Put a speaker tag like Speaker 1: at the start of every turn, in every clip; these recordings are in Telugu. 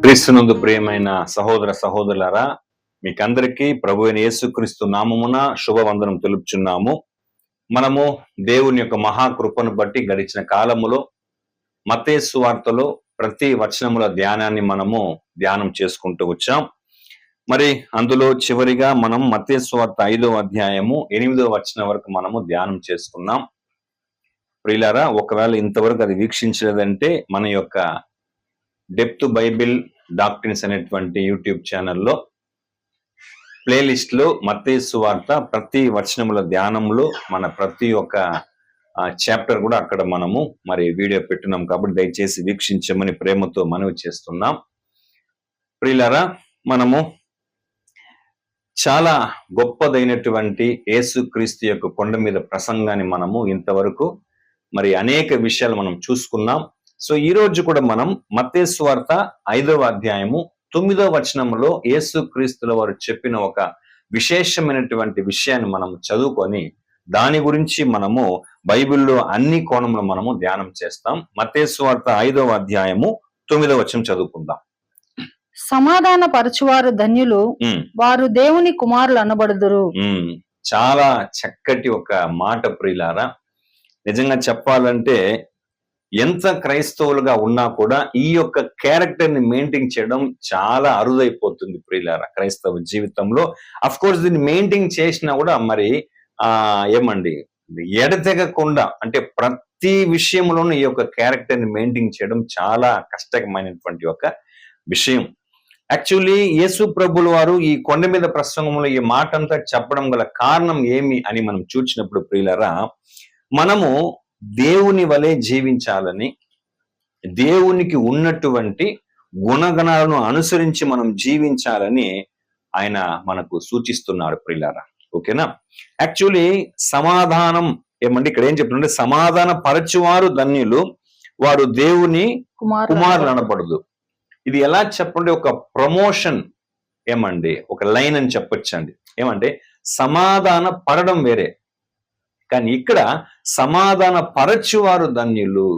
Speaker 1: క్రీస్తునందు ప్రియమైన సహోదర సహోదరులారా, మీకందరికీ ప్రభువైన యేసుక్రీస్తు నామమున శుభవందనం తెలుపుచున్నాము. మనము దేవుని యొక్క మహాకృపను బట్టి గడిచిన కాలములో మత్తయి సువార్తలో ప్రతి వచనముల ధ్యానాన్ని మనము ధ్యానం చేసుకుంటూ వచ్చాం. మరి అందులో చివరిగా మనం మత్తయి సువార్త 5వ అధ్యాయము 8వ వచనం వరకు మనము ధ్యానం చేసుకున్నాం. ప్రియులారా, ఒకవేళ ఇంతవరకు అది వీక్షించలేదంటే మన యొక్క డెప్త్ బైబిల్ డాక్ట్రిన్స్ అనేటువంటి యూట్యూబ్ ఛానల్లో ప్లేలిస్ట్ లో మత్తయి సువార్త ప్రతి వచనముల ధ్యానంలో మన ప్రతి ఒక్క చాప్టర్ కూడా అక్కడ మనము మరి వీడియో పెట్టున్నాం. కాబట్టి దయచేసి వీక్షించమని ప్రేమతో మనవి చేస్తున్నాం. ప్రియులారా, మనము చాలా గొప్పదైనటువంటి యేసుక్రీస్తు యొక్క కొండ మీద ప్రసంగాన్ని మనము ఇంతవరకు మరి అనేక విషయాలు మనం చూసుకున్నాం. సో ఈ రోజు కూడా మనం మత్తయి సువార్త 5వ అధ్యాయము 9వ వచనంలో యేసుక్రీస్తుల వారు చెప్పిన ఒక విశేషమైనటువంటి విషయాన్ని మనం చదువుకొని దాని గురించి మనము బైబిల్లో అన్ని కోణంలో మనము ధ్యానం చేస్తాం. మత్తయి సువార్త 5వ అధ్యాయము 9వ వచనం చదువుకుందాం.
Speaker 2: సమాధాన పరచువారు ధన్యులు, వారు దేవుని కుమారులు అనబడుదురు.
Speaker 1: చాలా చక్కటి ఒక మాట ప్రియులారా. నిజంగా చెప్పాలంటే ఎంత క్రైస్తవులుగా ఉన్నా కూడా ఈ యొక్క క్యారెక్టర్ ని మెయింటైన్ చేయడం చాలా అరుదైపోతుంది ప్రియులారా క్రైస్తవ జీవితంలో. అఫ్ కోర్స్ దీన్ని మెయింటైన్ చేసినా కూడా మరి ఏమండి ఎడతెగకుండా అంటే ప్రతి విషయంలోనూ ఈ యొక్క క్యారెక్టర్ ని మెయింటైన్ చేయడం చాలా కష్టమైనటువంటి ఒక విషయం. యాక్చువల్లీ యేసు ప్రభుల వారు ఈ కొండ మీద ప్రసంగంలో ఈ మాట అంతా చెప్పడం గల కారణం ఏమి అని మనం చూసినప్పుడు ప్రియులారా, మనము దేవుని వలె జీవించాలని, దేవునికి ఉన్నటువంటి గుణగణాలను అనుసరించి మనం జీవించాలని ఆయన మనకు సూచిస్తున్నాడు ప్రియులారా. ఓకేనా? యాక్చువల్లీ సమాధానం ఏమంటే ఇక్కడ ఏం చెప్తుంటే, సమాధాన పరచువారు ధన్యులు, వారు దేవుని కుమారులు అనబడదు. ఇది ఎలా చెప్పండి, ఒక ప్రమోషన్ ఏమండి, ఒక లైన్ అని చెప్పొచ్చండి. ఏమంటే సమాధాన పడడం వేరే, కానీ ఇక్కడ సమాధాన పరచువారు ధన్యులు.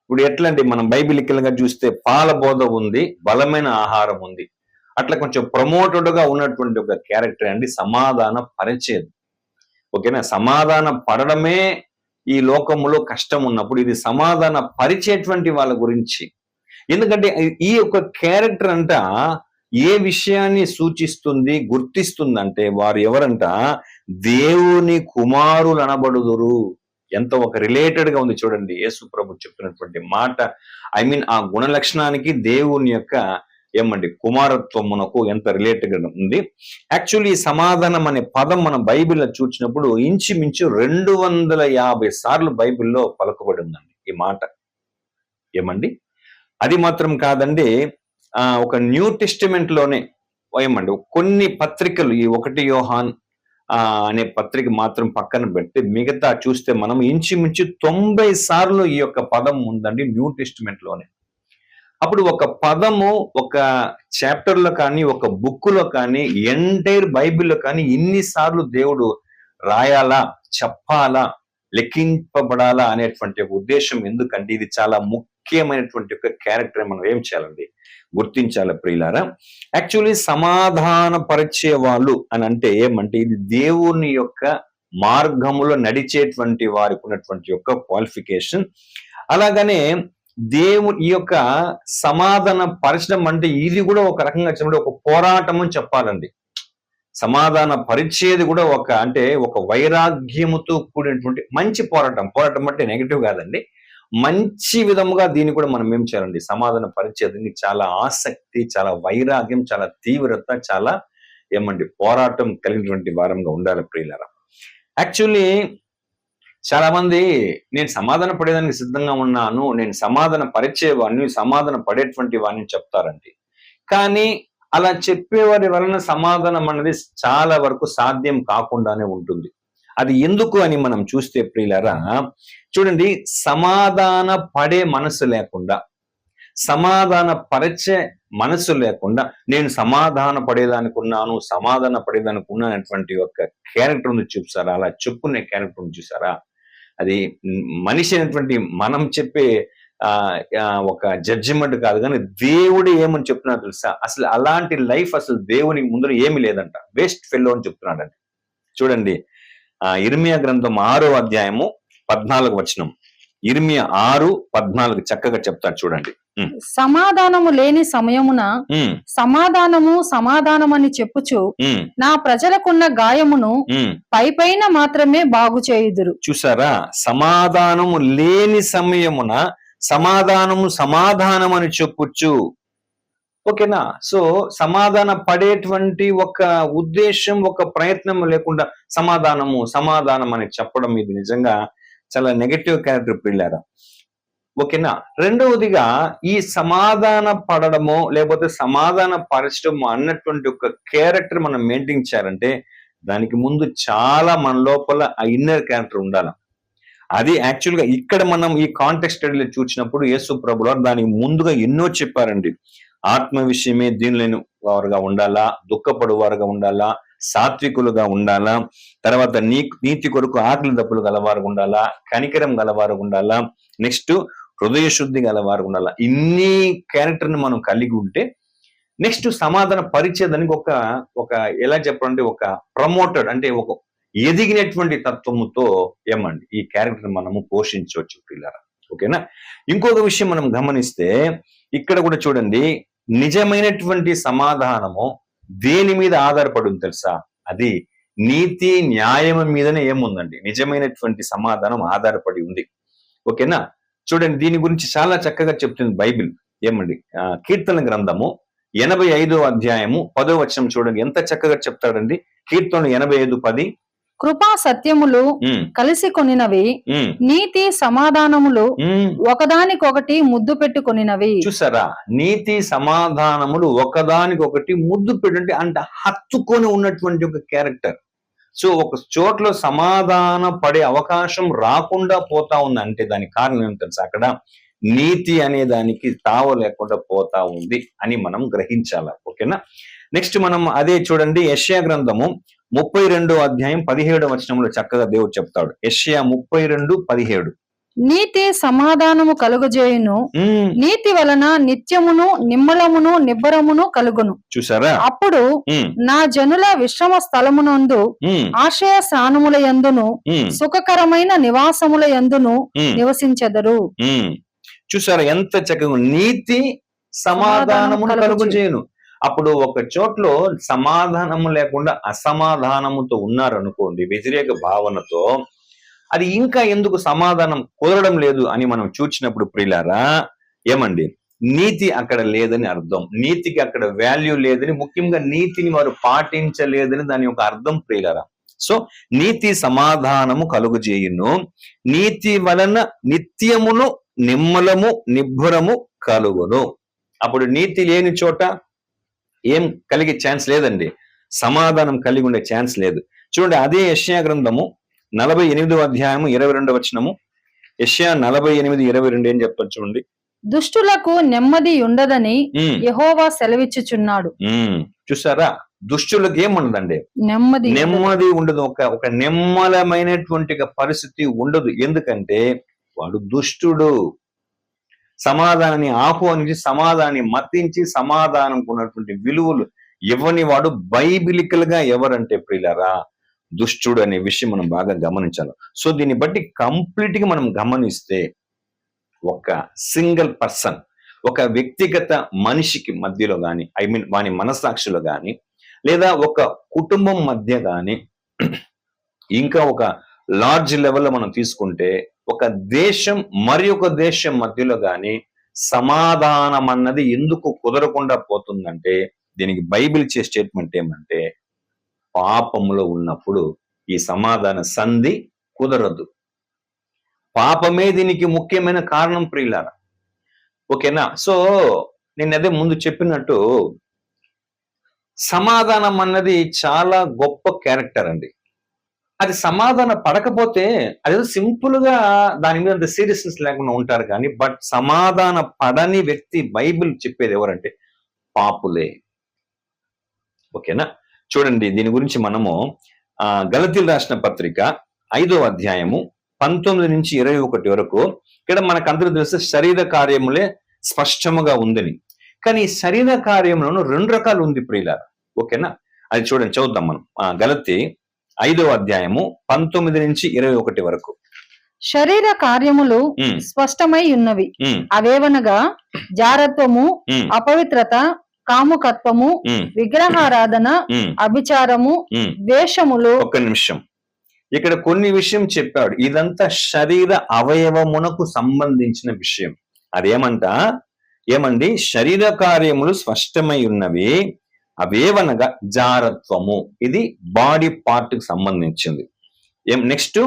Speaker 1: ఇప్పుడు ఎట్లండి, మనం బైబిలికల్గా చూస్తే పాల బోధ ఉంది, బలమైన ఆహారం ఉంది. అట్లా కొంచెం ప్రమోటెడ్ గా ఉన్నటువంటి ఒక క్యారెక్టర్ అండి సమాధాన పరిచేది. ఓకేనా? సమాధాన పడడమే ఈ లోకములో కష్టం ఉన్నప్పుడు ఇది సమాధాన పరిచేటువంటి వాళ్ళ గురించి. ఎందుకంటే ఈ యొక్క క్యారెక్టర్ అంట ఏ విషయాన్ని సూచిస్తుంది, గుర్తిస్తుందంటే వారు ఎవరంట, దేవుని కుమారులు అనబడుదురు. ఎంత ఒక రిలేటెడ్ గా ఉంది చూడండి యేసు ప్రభు చెప్తున్నటువంటి మాట. ఐ మీన్ ఆ గుణ లక్షణానికి దేవుని యొక్క ఏమండి కుమారత్వమునకు ఎంత రిలేటెడ్ గా ఉంది. యాక్చువల్లీ సమాధానం అనే పదం మనం బైబిల్లో చూసినప్పుడు ఇంచుమించు 250 సార్లు బైబిల్లో పలుకబడి ఉందండి ఈ మాట. ఏమండి, అది మాత్రం కాదండి, ఒక న్యూ టెస్టిమెంట్ లోనే ఏమండి కొన్ని పత్రికలు, ఈ 1 యోహాన్ అనే పత్రిక మాత్రం పక్కన పెట్టి మిగతా చూస్తే మనం ఇంచుమించు 90 సార్లు ఈ యొక్క పదం ఉందండి న్యూ టెస్టిమెంట్ లోనే. అప్పుడు ఒక పదము ఒక చాప్టర్ లో కానీ ఒక బుక్ లో కానీ ఎంటైర్ బైబిల్లో కానీ ఇన్నిసార్లు దేవుడు రాయాలా, చెప్పాలా, లెక్కింపబడాలా అనేటువంటి ఒక ఉద్దేశం ఎందుకంటే ఇది చాలా ముఖ్యమైనటువంటి ఒక క్యారెక్టర్ మనం ఏం చేయాలండి, గుర్తించాలి ప్రియులారా. యాక్చువల్లీ సమాధాన పరిచే వాళ్ళు అని అంటే ఏమంటే ఇది దేవుని యొక్క మార్గములో నడిచేటువంటి వారికి ఉన్నటువంటి యొక్క క్వాలిఫికేషన్. అలాగనే దేవుని ఈ యొక్క సమాధాన పరచడం అంటే ఇది కూడా ఒక రకంగా చెప్పండి ఒక పోరాటం అని చెప్పాలండి. సమాధాన పరిచేది కూడా ఒక వైరాగ్యముతో కూడినటువంటి మంచి పోరాటం. పోరాటం అంటే నెగిటివ్ కాదండి, మంచి విధముగా దీన్ని కూడా మనం ఏం చేయాలండి, సమాధాన పరిచేది చాలా ఆసక్తి, చాలా వైరాగ్యం, చాలా తీవ్రత, చాలా ఏమండి పోరాటం కలిగినటువంటి వారంగా ఉండాలి ప్రియులారా. యాక్చువల్లీ చాలా మంది నేను సమాధాన పడేదానికి సిద్ధంగా ఉన్నాను, నేను సమాధాన పరిచేవాడిని, సమాధాన పడేటువంటి వాడిని చెప్తారండి. కానీ అలా చెప్పేవారి వలన సమాధానం అనేది చాలా వరకు సాధ్యం కాకుండానే ఉంటుంది. అది ఎందుకు అని మనం చూస్తే ప్రియులారా, చూడండి, సమాధాన పడే మనసు లేకుండా, సమాధాన పరిచే మనసు లేకుండా నేను సమాధాన పడేదానికి ఉన్నటువంటి ఒక క్యారెక్టర్ ఉంది చూసారా, అలా చెప్పుకునే క్యారెక్టర్ ఉంది చూసారా, అది మనిషి అయినటువంటి మనం చెప్పే ఒక జడ్జిమెంట్ కాదు, కానీ దేవుడు ఏమని చెప్తున్నా తెలుసా, అసలు అలాంటి లైఫ్ అసలు దేవుని ముందర ఏమి లేదంట, వేస్ట్ ఫెల్లో అని చెప్తున్నాడండి. చూడండి, ఇర్మియా గ్రంథం 6వ అధ్యాయము 14వ వచనం, ఇర్మియా 6:14 చక్కగా చెప్తాడు చూడండి.
Speaker 2: సమాధానము లేని సమయమున సమాధానమని చెప్పుచు నా ప్రజలకున్న గాయమును పైపైన మాత్రమే బాగు చేయుదురు.
Speaker 1: చూసారా, సమాధానము లేని సమయమున సమాధానమని చెప్పుచ్చు. ఓకేనా? సో సమాధాన పడేటువంటి ఒక ఉద్దేశం, ఒక ప్రయత్నం లేకుండా సమాధానం అని చెప్పడం, ఇది నిజంగా చాలా నెగటివ్ క్యారెక్టర్ పిల్లారా. ఓకేనా? రెండవదిగా ఈ సమాధాన పడడమో లేకపోతే సమాధాన పరచడమో అన్నటువంటి ఒక క్యారెక్టర్ మనం మెయింటైన్ చేయాలంటే దానికి ముందు చాలా మన లోపల ఆ ఇన్నర్ క్యారెక్టర్ ఉండాలి. అది యాక్చువల్గా ఇక్కడ మనం ఈ కాంటెక్స్ట్ స్టడీలో చూసినప్పుడు యేసు ప్రభువు వారు దానికి ముందుగా ఎన్నో చెప్పారండి. ఆత్మ విషయమే దీనిలేని వారుగా ఉండాలా, దుఃఖపడు వారుగా ఉండాలా, సాత్వికులుగా ఉండాలా, తర్వాత నీతి కొరకు ఆకలి దప్పులు గలవారు ఉండాలా, కనికరం గలవారు ఉండాలా, నెక్స్ట్ హృదయ శుద్ధి గలవారు ఉండాలా. ఇన్ని క్యారెక్టర్ని మనం కలిగి ఉంటే నెక్స్ట్ సమాధాన పరిచేదానికి ఒక ఎలా చెప్పాలంటే ఒక ప్రమోటెడ్ అంటే ఒక ఎదిగినటువంటి తత్వముతో ఏమండి ఈ క్యారెక్టర్ మనము పోషించవచ్చు పిల్లరా. ఓకేనా? ఇంకొక విషయం మనం గమనిస్తే ఇక్కడ కూడా చూడండి, నిజమైనటువంటి సమాధానము దేని మీద ఆధారపడి ఉంది తెలుసా? అది నీతి న్యాయం మీదనే ఏముందండి, నిజమైనటువంటి సమాధానం ఆధారపడి ఉంది. ఓకేనా? చూడండి, దీని గురించి చాలా చక్కగా చెప్తుంది బైబిల్. ఏమండి, కీర్తన గ్రంథము 85వ అధ్యాయము 10వ వచనం చూడండి, ఎంత చక్కగా చెప్తాడండి. కీర్తనలు 85:10,
Speaker 2: కృపా సత్యములు కలిసి కొనినవి, నీతి సమాధానములు ఒకదానికొకటి ముద్దు పెట్టుకొనినవి.
Speaker 1: చూసారా, నీతి సమాధానములు ఒకదానికొకటి ముద్దు పెట్టి అంటే హత్తుకొని ఉన్నటువంటి ఒక క్యారెక్టర్. సో ఒక చోట్ల సమాధాన పడే అవకాశం రాకుండా పోతా ఉంది అంటే దానికి కారణం ఏమిటి తెలుసా? అక్కడ నీతి అనే దానికి తావ లేకుండా పోతా ఉంది అని మనం గ్రహించాలి. ఓకేనా? నెక్స్ట్ మనం అదే చూడండి, యెషయా గ్రంథము 32వ అధ్యాయం 17వ వచనంలో చక్కగా దేవుడు చెప్తాడు. యెషయా 32:17,
Speaker 2: నీతి సమాధానము కలుగజేయును, నీతి వలన నిత్యమును నిమ్మలమును నిబ్బరమును కలుగును.
Speaker 1: చూసారా,
Speaker 2: అప్పుడు నా జనుల విశ్రమ స్థలమునందు ఆశ్రయ స్థానముల యందును సుఖకరమైన నివాసముల యందును నివసించెదరు.
Speaker 1: చూసారా ఎంత చక్కగా, నీతి సమాధానము కలుగజేయును. అప్పుడు ఒక చోట్లో సమాధానము లేకుండా అసమాధానముతో ఉన్నారనుకోండి, వ్యతిరేక భావనతో, అది ఇంకా ఎందుకు సమాధానం కుదరడం లేదు అని మనం చూసినప్పుడు ప్రియులారా, ఏమండి, నీతి అక్కడ లేదని అర్థం. నీతికి అక్కడ వాల్యూ లేదని, ముఖ్యంగా నీతిని వారు పాటించలేదని దాని యొక్క అర్థం ప్రియులారా. సో నీతి సమాధానము కలుగజేయును, నీతి వలన నిత్యమును నిమ్మలము నిబ్బరము కలుగును. అప్పుడు నీతి లేని చోట ఏం కలిగే ఛాన్స్ లేదండి, సమాధానం కలిగి ఉండే ఛాన్స్ లేదు. చూడండి, అదే యెషయా గ్రంథము 48వ అధ్యాయము 22వ వచనము, యెషయా 48:22 ఏం చెప్తాడు చూడండి.
Speaker 2: దుష్టులకు నెమ్మది ఉండదని యెహోవా సెలవిచ్చుచున్నాడు.
Speaker 1: చూసారా, దుష్టులకు ఏముండదండి, నెమ్మది ఉండదు. ఒక నిమ్మలమైనటువంటి పరిస్థితి ఉండదు. ఎందుకంటే వాడు దుష్టుడు. సమాధానాన్ని ఆహ్వానించి, సమాధానాన్ని మతించి, సమాధానం ఉన్నటువంటి విలువలు ఇవ్వని వాడు బైబిలికల్ గా ఎవరంటే ప్రియులారా, దుష్టుడు అనే విషయం మనం బాగా గమనించాలి. సో దీన్ని బట్టి కంప్లీట్ గా మనం గమనిస్తే ఒక సింగిల్ పర్సన్, ఒక వ్యక్తిగత మనిషికి మధ్యలో గాని, వాని మనస్సాక్షిలో గాని, లేదా ఒక కుటుంబం మధ్య గాని, ఇంకా ఒక లార్జ్ లెవెల్లో మనం తీసుకుంటే ఒక దేశం మరి ఒక దేశం మధ్యలో గాని సమాధానం అన్నది ఎందుకు కుదరకుండా పోతుందంటే దీనికి బైబిల్ ఇచ్చే స్టేట్మెంట్ ఏమంటే, పాపములో ఉన్నప్పుడు ఈ సమాధాన సంధి కుదరదు. పాపమే దీనికి ముఖ్యమైన కారణం ప్రియులారా. ఓకేనా? సో నేను అదే ముందు చెప్పినట్టు సమాధానం అన్నది చాలా గొప్ప క్యారెక్టర్ అండి. అది సమాధాన పడకపోతే అదేదో సింపుల్ గా దాని మీద సీరియస్నెస్ లేకుండా ఉంటారు కానీ, బట్ సమాధాన పడని వ్యక్తి బైబిల్ చెప్పేది ఎవరంటే పాపులే. ఓకేనా? చూడండి, దీని గురించి మనము గలతీయులకు రాసిన పత్రిక 5వ అధ్యాయము 19 నుంచి 21 వరకు, ఇక్కడ మనకందరూ తెలుసు శరీర కార్యములే స్పష్టముగా ఉందని. కానీ శరీర కార్యములను 2 రకాలు ఉంది ప్రియులారా. ఓకేనా? అది చూడండి, చదువుతాం మనం. గలతీ 5వ అధ్యాయము 19 నుంచి 21 వరకు.
Speaker 2: శరీర కార్యములు స్పష్టమై ఉన్నవి, అవేవనగా జారత్వము, అపవిత్రత, కాముకత్వము, విగ్రహారాధన, అభిచారము, ద్వేషములు.
Speaker 1: ఒక్క నిమిషం, ఇక్కడ కొన్ని విషయం చెప్పాడు. ఇదంతా శరీర అవయవమునకు సంబంధించిన విషయం. ఏమండి? శరీర కార్యములు స్పష్టమై ఉన్నవి, అవేవనగా జారత్వము, ఇది బాడీ పార్ట్ కి సంబంధించింది. నెక్స్ట్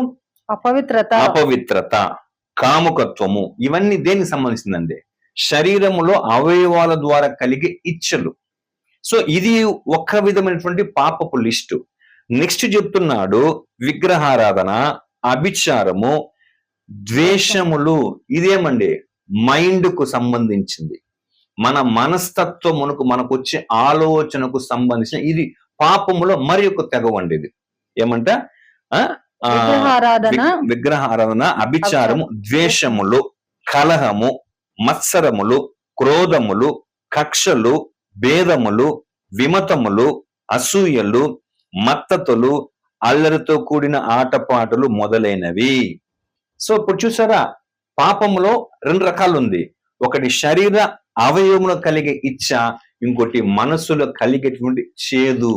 Speaker 1: అపవిత్రత, కాముకత్వము, ఇవన్నీ దేనికి సంబంధించిందండి? శరీరములో అవయవాల ద్వారా కలిగే ఇచ్చలు. సో ఇది ఒక విధమైనటువంటి పాపపు లిస్టు. నెక్స్ట్ చెప్తున్నాడు విగ్రహారాధన, అభిచారము, ద్వేషములు. ఇదేమండి? మైండ్ కు సంబంధించింది, మన మనస్తత్వమునకు, మనకు వచ్చే ఆలోచనకు సంబంధించిన ఇది పాపములో మరి ఒక తెగవండి. ఇది ఏమంట? విగ్రహారాధన, అభిచారము, ద్వేషములు, కలహము, మత్సరములు, క్రోధములు, కక్షలు, భేదములు, విమతములు, అసూయలు, మత్తతులు, అల్లరితో కూడిన ఆటపాటలు మొదలైనవి. సో ఇప్పుడు చూసారా, పాపములో 2 రకాలు ఉంది. ఒకటి శరీర అవయవములో కలిగే ఇచ్చ, ఇంకోటి మనసులో కలిగేటువంటి చేదు,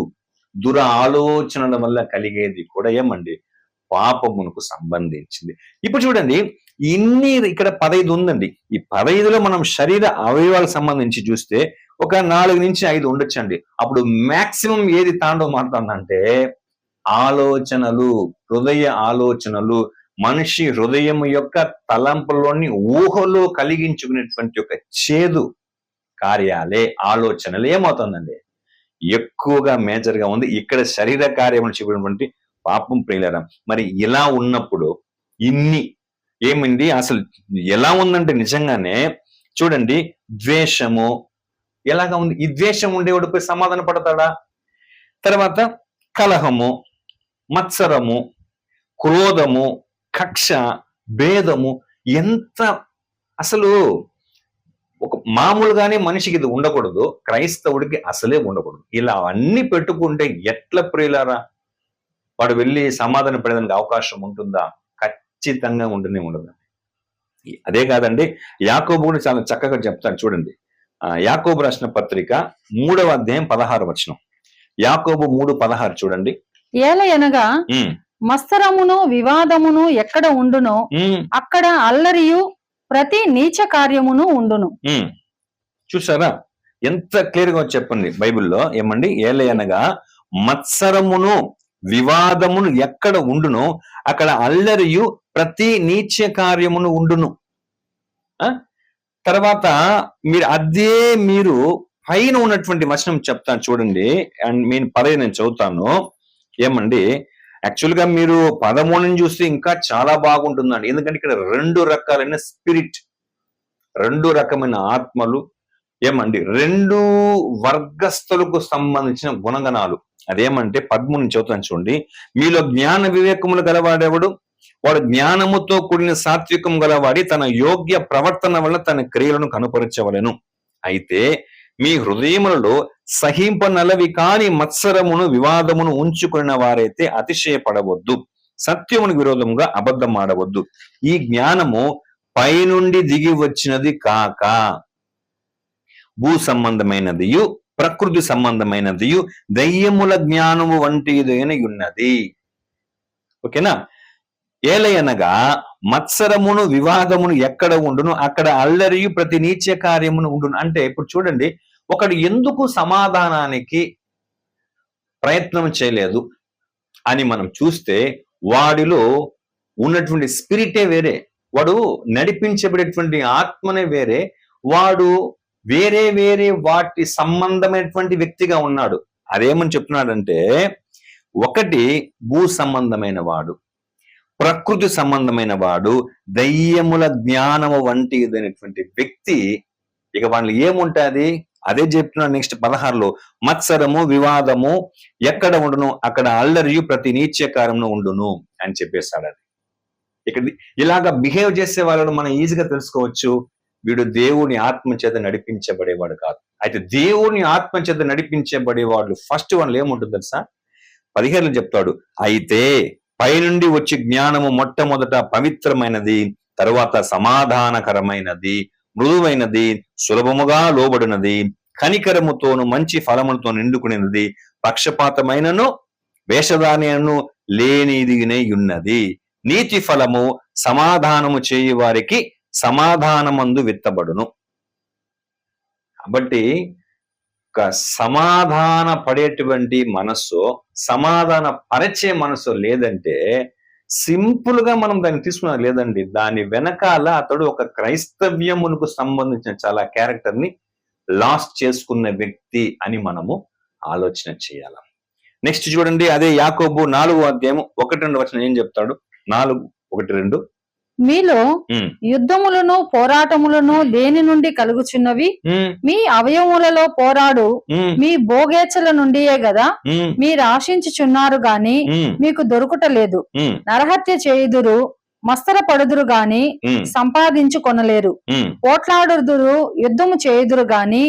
Speaker 1: దుర ఆలోచనల వల్ల కలిగేది కూడా ఏమండి? పాపమునకు సంబంధించింది. ఇప్పుడు చూడండి, ఇన్ని ఇక్కడ 15 ఉందండి. ఈ 15లో మనం శరీర అవయవాలకు సంబంధించి చూస్తే ఒక 4 నుంచి 5 ఉండొచ్చండి. అప్పుడు మాక్సిమం ఏది తాండవం మారుతుందంటే ఆలోచనలు, హృదయ ఆలోచనలు, మనిషి హృదయం యొక్క తలంపులోని ఊహలో కలిగించుకునేటువంటి ఒక చేదు కార్యాలే, ఆలోచనలు ఏమవుతుందండి? ఎక్కువగా మేజర్ గా ఉంది. ఇక్కడ శరీర కార్యములు చెప్పినటువంటి పాపం ప్రియులారా. మరి ఇలా ఉన్నప్పుడు ఇన్ని ఏమండి? అసలు ఎలా ఉందంటే నిజంగానే చూడండి, ద్వేషము ఎలాగా ఉంది? ఈ ద్వేషం ఉండేవాడిపై సమాధాన పడతాడా? తర్వాత కలహము, మత్సరము, క్రోధము, కక్ష, భేదము, ఎంత అసలు ఒక మామూలుగానే మనిషికి ఇది ఉండకూడదు, క్రైస్తవుడికి అసలే ఉండకూడదు. ఇలా అన్ని పెట్టుకుంటే ఎట్లా ప్రియులారా? వాడు వెళ్ళి సమాధాన పడేదానికి అవకాశం ఉంటుందా? ఖచ్చితంగా ఉండనే ఉండదు. అదే కాదండి, యాకోబు కూడా చాలా చక్కగా చెప్తాడు. చూడండి, యాకోబు రాసిన పత్రిక 3వ అధ్యాయం 16వ వచనం. యాకోబు 3:16 చూడండి.
Speaker 2: ఏలయనగా మత్సరమును, వివాదమును ఎక్కడ ఉండునో అక్కడ అల్లరియు, ప్రతి నీచ కార్యమును ఉండును.
Speaker 1: చూసారా ఎంత క్లియర్ గా చెప్పండి బైబిల్లో. ఏమండి? ఏలయనగా మత్సరమును, వివాదమును ఎక్కడ ఉండునో అక్కడ అల్లరియు, ప్రతి నీచ కార్యమును ఉండును. తర్వాత మీరు పైన ఉన్నటువంటి వచనం చెప్తాను చూడండి. అండ్ నేను 10 నేను చదువుతాను. ఏమండి? యాక్చువల్ గా మీరు 13 చూస్తే ఇంకా చాలా బాగుంటుందండి. ఎందుకంటే ఇక్కడ 2 రకాలైన స్పిరిట్, 2 రకమైన ఆత్మలు, ఏమండి 2 వర్గస్థులకు సంబంధించిన గుణగణాలు. అదేమంటే 13 చదువుతాను చూడండి. మీలో జ్ఞాన వివేకములు గలవాడెవడు? వాడు జ్ఞానముతో కూడిన సాత్వికం గలవాడి తన యోగ్య ప్రవర్తన వల్ల తన క్రియలను కనుపరచవలెను. అయితే మీ హృదయములలో సహింపనలవి కాని మత్సరమును, వివాదమును ఉంచుకున్న వారైతే అతిశయపడవద్దు, సత్యమును విరోధముగా అబద్ధం ఆడవద్దు. ఈ జ్ఞానము పైనుండి దిగి వచ్చినది కాక భూ సంబంధమైనదియు, ప్రకృతి సంబంధమైనదియు, దయ్యముల జ్ఞానము వంటిదైన ఉన్నది. ఓకేనా? ఏలయనగా మత్సరమును, వివాదమును ఎక్కడ ఉండును అక్కడ అల్లరియు, ప్రతి నీచ కార్యమును ఉండును. అంటే ఇప్పుడు చూడండి, ఒకడు ఎందుకు సమాధానానికి ప్రయత్నం చేయలేదు అని మనం చూస్తే వాడిలో ఉన్నటువంటి స్పిరిటే వేరే, వాడు నడిపించబడేటువంటి ఆత్మనే వేరే, వాడు వేరే వేరే వాటి సంబంధమైనటువంటి వ్యక్తిగా ఉన్నాడు. అదేమని చెప్తున్నాడంటే, ఒకటి భూ సంబంధమైన వాడు, ప్రకృతి సంబంధమైన వాడు, దయ్యముల జ్ఞానము వంటిదైనటువంటి వ్యక్తి. ఇక వాళ్ళు ఏముంటుంది? అదే చెప్తున్నాడు నెక్స్ట్ 16లో, మత్సరము వివాదము ఎక్కడ ఉండును అక్కడ అల్లరియు ప్రతి నీచకారమును ఉండును అని చెప్పేస్తాడు. అది ఇక్కడ ఇలాగా బిహేవ్ చేసే వాళ్ళను మనం ఈజీగా తెలుసుకోవచ్చు, వీడు దేవుని ఆత్మ చేత నడిపించబడేవాడు కాదు. అయితే దేవుని ఆత్మ చేత నడిపించబడేవాడు ఫస్ట్ వాళ్ళు ఏముంటుంది తెలుసా, 17 చెప్తాడు, అయితే పైనుండి వచ్చి జ్ఞానము మొట్టమొదట పవిత్రమైనది, తరువాత సమాధానకరమైనది, మృదువైనది, సులభముగా లోబడినది, కనికరముతోను మంచి ఫలములతో నిండుకునేది, పక్షపాతమైనను వేషధాన్యను లేనిదినే ఉన్నది. నీతి ఫలము సమాధానము చేయు వారికి సమాధానమందు విత్తబడును. కాబట్టి ఒక సమాధాన పడేటువంటి మనస్సు, సమాధాన పరిచే మనస్సు లేదంటే సింపుల్ గా మనం దాన్ని తీసుకున్నది లేదండి. దాని వెనకాల అతడు ఒక క్రైస్తవ్యమునకు సంబంధించిన చాలా క్యారెక్టర్ ని లాస్ట్ చేసుకున్న వ్యక్తి అని మనము ఆలోచన చేయాలి. నెక్స్ట్ చూడండి, అదే యాకోబు 4వ అధ్యాయం 1-2 వచనం ఏం చెప్తాడు, 4:1-2.
Speaker 2: మీలో యుద్ధములను పోరాటములను దేని నుండి కలుగుచున్నవి? మీ అవయవములలో పోరాడు మీ భోగేచ్ఛల నుండియే గదా మీరు ఆశించుచున్నారు గాని మీకు దొరుకుటలేదు. నరహత్య చేయుదురు, మస్తర పడుదురు గాని సంపాదించుకొనలేరు, పోట్లాడుదురు, యుద్ధము చేయుదురు గాని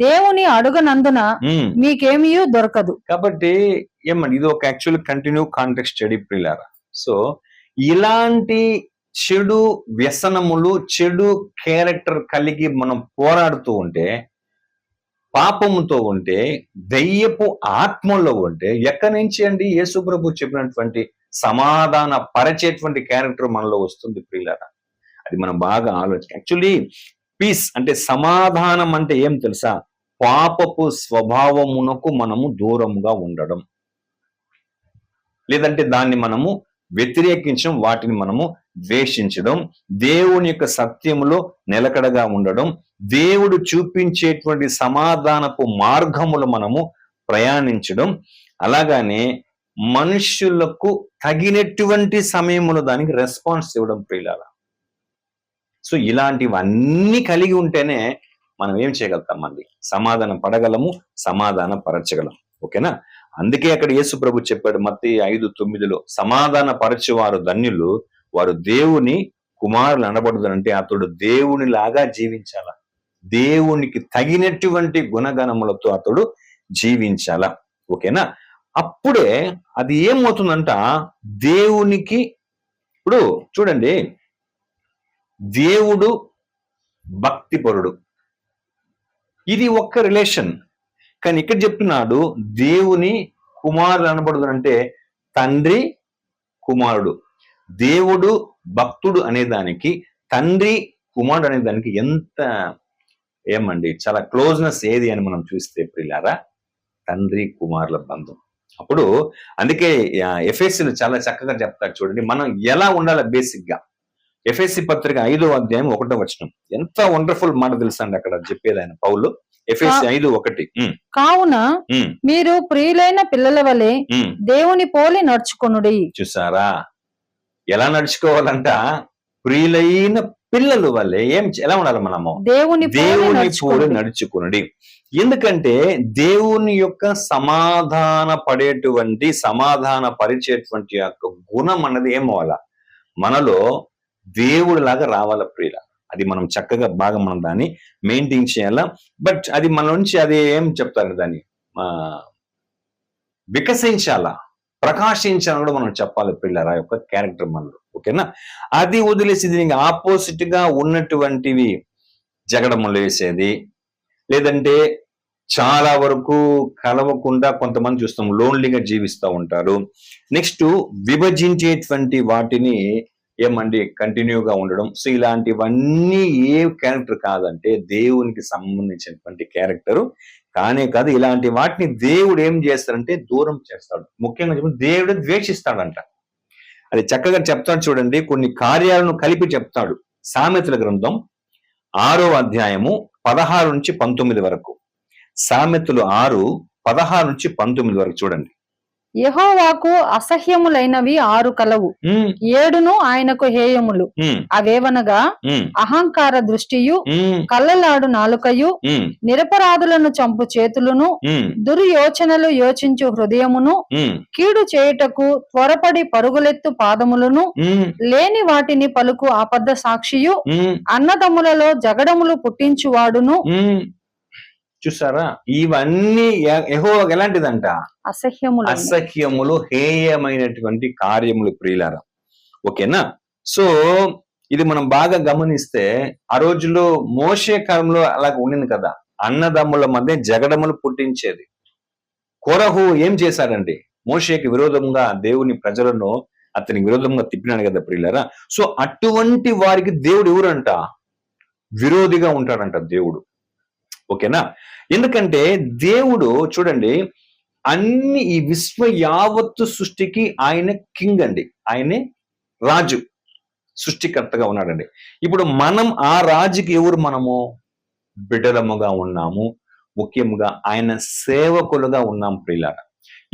Speaker 2: దేవుని అడుగనందున మీకేమీ దొరకదు.
Speaker 1: కాబట్టి ఏమండి, ఇది ఒక యాక్చువల్ కంటిన్యూ కాంటెక్స్ట్ స్టడీ ప్రియులారా. సో ఇలాంటి చెడు వ్యసనములు, చెడు క్యారెక్టర్ కలిగి మనం పోరాడుతూ ఉంటే, పాపముతో ఉంటే, దయ్యపు ఆత్మలో ఉంటే ఎక్కడి నుంచి అండి యేసు ప్రభు చెప్పినటువంటి సమాధాన పరిచేటువంటి క్యారెక్టర్ మనలో వస్తుంది ప్రియులారా? అది మనం బాగా ఆలోచన. యాక్చువల్లీ పీస్ అంటే సమాధానం అంటే ఏం తెలుసా, పాపపు స్వభావమునకు మనము దూరంగా ఉండడం, లేదంటే దాన్ని మనము వ్యతిరేకించడం, వాటిని మనము ద్వేషించడం, దేవుని యొక్క సత్యములో నిలకడగా ఉండడం, దేవుడు చూపించేటువంటి సమాధానపు మార్గములు మనము ప్రయాణించడం, అలాగానే మనుష్యులకు తగినటువంటి సమయములో దానికి రెస్పాన్స్ ఇవ్వడం ప్రియులారా. సో ఇలాంటివన్నీ కలిగి ఉంటేనే మనం ఏం చేయగలుగుతామండి, సమాధానం పడగలము, సమాధాన పరచగలం. ఓకేనా? అందుకే అక్కడ యేసు ప్రభు చెప్పాడు మత్తయి 5:9లో, సమాధాన పరచువారు ధన్యులు, వారు దేవుని కుమారులు అనబడుదనంటే అతడు దేవుని లాగా జీవించాల, దేవునికి తగినటువంటి గుణగణములతో అతడు జీవించాల. ఓకేనా? అప్పుడే అది ఏమవుతుందంట, దేవునికి, ఇప్పుడు చూడండి, దేవుడు భక్తిపరుడు, ఇది ఒక్క రిలేషన్. కానీ ఇక్కడ చెప్తున్నాడు దేవుని కుమారుడు అనబడదు అంటే తండ్రి కుమారుడు. దేవుడు భక్తుడు అనేదానికి, తండ్రి కుమారుడు అనేదానికి ఎంత ఏమండి చాలా క్లోజ్నెస్ ఏది అని మనం చూస్తే ప్రియులారా, తండ్రి కుమారుల బంధం. అప్పుడు అందుకే ఎఫెసీలు చాలా చక్కగా చెప్తారు చూడండి, మనం ఎలా ఉండాలి బేసిక్ గా. ఎఫెసీ పత్రిక 5వ అధ్యాయం 1వ వచనం ఎంత వండర్ఫుల్ మాట తెలుసండి అక్కడ చెప్పేది ఆయన పౌలు. ఎఫెసీ 5:1.
Speaker 2: కావున మీరు ప్రియులైన పిల్లల వలె దేవుని పోలి నడుచుకొనుడి.
Speaker 1: చూసారా ఎలా నడుచుకోవాలంట, ప్రియులైన పిల్లల వల్లే ఎలా ఉండాలి మనము, దేవుని పోలి నడుచుకునుడి. ఎందుకంటే దేవుని యొక్క సమాధాన పడేటువంటి, సమాధాన పరిచేటువంటి యొక్క గుణం అన్నది ఏమవ్వాలా, మనలో దేవుడి లాగా రావాల ప్రియుల. అది మనం చక్కగా బాగా మనం దాన్ని మెయింటైన్ చేయాలా. బట్ అది మన నుంచి అది ఏం చెప్తారు, దాన్ని వికసించాలా, ప్రకాశించాలని కూడా మనం చెప్పాలి పిల్లల యొక్క క్యారెక్టర్ మనలో. ఓకేనా? అది వదిలేసి దీనికి ఆపోజిట్ గా ఉన్నటువంటివి జగడములు వేసేది, లేదంటే చాలా వరకు కలవకుండా కొంతమంది చూస్తాం లోన్లీగా జీవిస్తూ ఉంటారు. నెక్స్ట్ విభజించేటువంటి వాటిని ఏమండి కంటిన్యూగా ఉండడం. సో ఇలాంటివన్నీ ఏ క్యారెక్టర్ కాదంటే దేవునికి సంబంధించినటువంటి క్యారెక్టర్ కానే కాదు. ఇలాంటి వాటిని దేవుడు ఏం చేస్తాడంటే దూరం చేస్తాడు. ముఖ్యంగా చెప్పి దేవుడు ద్వేషిస్తాడంట. అది చక్కగా చెప్తాడు చూడండి, కొన్ని కార్యాలను కలిపి చెప్తాడు. సామెతల గ్రంథం 6వ అధ్యాయము 16 నుంచి 19 వరకు. సామెతలు 6:16 నుంచి 19 వరకు చూడండి.
Speaker 2: యెహోవాకు అసహ్యములైనవి 6 కలవు,
Speaker 1: ఉమ్,
Speaker 2: 7 ఆయనకు హేయములు.
Speaker 1: ఉమ్,
Speaker 2: అవేవనగా
Speaker 1: ఉమ్,
Speaker 2: అహంకార దృష్టియు,
Speaker 1: ఉమ్,
Speaker 2: కళ్ళలాడు నాలుకయు,
Speaker 1: ఉమ్,
Speaker 2: నిరపరాధులను చంపు చేతులను,
Speaker 1: ఉమ్,
Speaker 2: దుర్యోచనలు యోచించు హృదయమును,
Speaker 1: ఉమ్,
Speaker 2: కీడు చేయుటకు త్వరపడి పరుగులెత్తు పాదములను,
Speaker 1: ఉమ్,
Speaker 2: లేని వాటిని పలుకు అబద్ధ సాక్షియు,
Speaker 1: ఉమ్,
Speaker 2: అన్నదమ్ములలో జగడములు పుట్టించువాడును.
Speaker 1: ఉమ్. చూసారా, ఇవన్నీ యెహోవాకు ఎలాంటిదంట?
Speaker 2: అసహ్యములైన
Speaker 1: అసహ్యములు, హేయమైనటువంటి కార్యములు ప్రియులారా. ఓకేనా? సో ఇది మనం బాగా గమనిస్తే ఆ రోజుల్లో మోషే కాలంలో అలాగ ఉండింది కదా, అన్నదమ్ముల మధ్య జగడములు పుట్టించేది. కోరహు ఏం చేశాడండి? మోషేకి విరోధంగా దేవుని ప్రజలను అతనికి విరోధంగా తిప్పినాడు కదా ప్రియులారా. సో అటువంటి వారికి దేవుడు ఎవరంట? విరోధిగా ఉంటాడంట దేవుడు. ఓకేనా? ఎందుకంటే దేవుడు చూడండి, అన్ని ఈ విశ్వ యావత్తు సృష్టికి ఆయన కింగ్ అండి, ఆయనే రాజు, సృష్టికర్తగా ఉన్నాడండి. ఇప్పుడు మనం ఆ రాజుకి ఎవరు? మనము బిడ్డలముగా ఉన్నాము, ముఖ్యంగా ఆయన సేవకులుగా ఉన్నాం ప్రియులారా.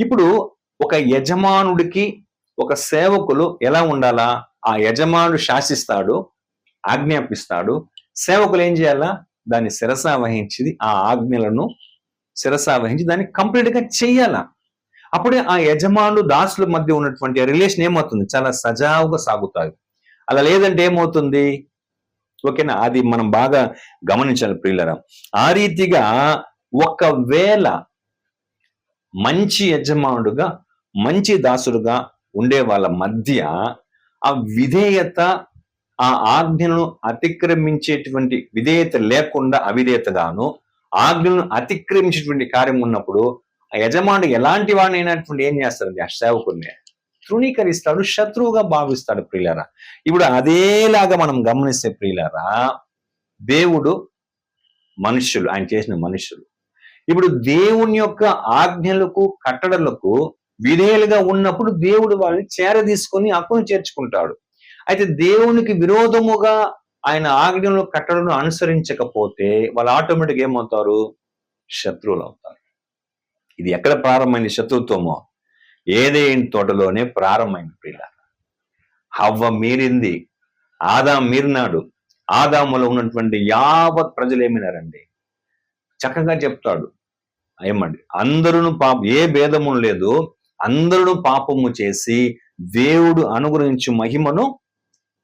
Speaker 1: ఇప్పుడు ఒక యజమానుడికి ఒక సేవకులు ఎలా ఉండాలా? ఆ యజమానుడు శాసిస్తాడు, ఆజ్ఞాపిస్తాడు, సేవకులు ఏం చేయాలా? దాన్ని శిరసా వహించి ఆ ఆజ్ఞలను శిరసా వహించి దాన్ని కంప్లీట్ గా చెయ్యాలా. అప్పుడే ఆ యజమానుడు దాసుల మధ్య ఉన్నటువంటి రిలేషన్ ఏమవుతుంది? చాలా సజావుగా సాగుతాయి. అలా లేదంటే ఏమవుతుంది? ఓకేనా? అది మనం బాగా గమనించాలి ప్రియులరా. ఆ రీతిగా ఒకవేళ మంచి యజమానుడుగా మంచి దాసుడుగా ఉండే వాళ్ళ మధ్య ఆ విధేయత, ఆ ఆజ్ఞను అతిక్రమించేటువంటి విధేయత లేకుండా అవిధేయతగాను, ఆజ్ఞలను అతిక్రమించేటువంటి కార్యం ఉన్నప్పుడు ఆ యజమానుడు ఎలాంటి వాడినైనటువంటి ఏం చేస్తాడండి? ఆ సేవకుడిని తృణీకరిస్తాడు, శత్రువుగా భావిస్తాడు ప్రియులారా. ఇప్పుడు అదేలాగా మనం గమనిస్తే ప్రియులారా, దేవుడు, మనుష్యులు, ఆయన చేసిన మనుష్యులు ఇప్పుడు దేవుని యొక్క ఆజ్ఞలకు కట్టడలకు విధేయులుగా ఉన్నప్పుడు దేవుడు వాళ్ళని చేరదీసుకొని హక్కును చేర్చుకుంటాడు. అయితే దేవునికి విరోధముగా ఆయన ఆజ్ఞలను కట్టడలను అనుసరించకపోతే వాళ్ళు ఆటోమేటిక్ ఏమవుతారు? శత్రువులు అవుతారు. ఇది ఎక్కడ ప్రారంభమైంది శత్రుత్వమో? ఏదేని తోటలోనే ప్రారంభమైంది ప్రియులారా. హవ్వ మీరింది, ఆదాం మీరినాడు. ఆదాములో ఉన్నటువంటి యావత్ ప్రజలు ఏమినారండి? చక్కగా చెప్తాడు ఏమండి, అందరూ ఏ భేదము లేదు, అందరూ పాపము చేసి దేవుడు అనుగ్రహించు మహిమను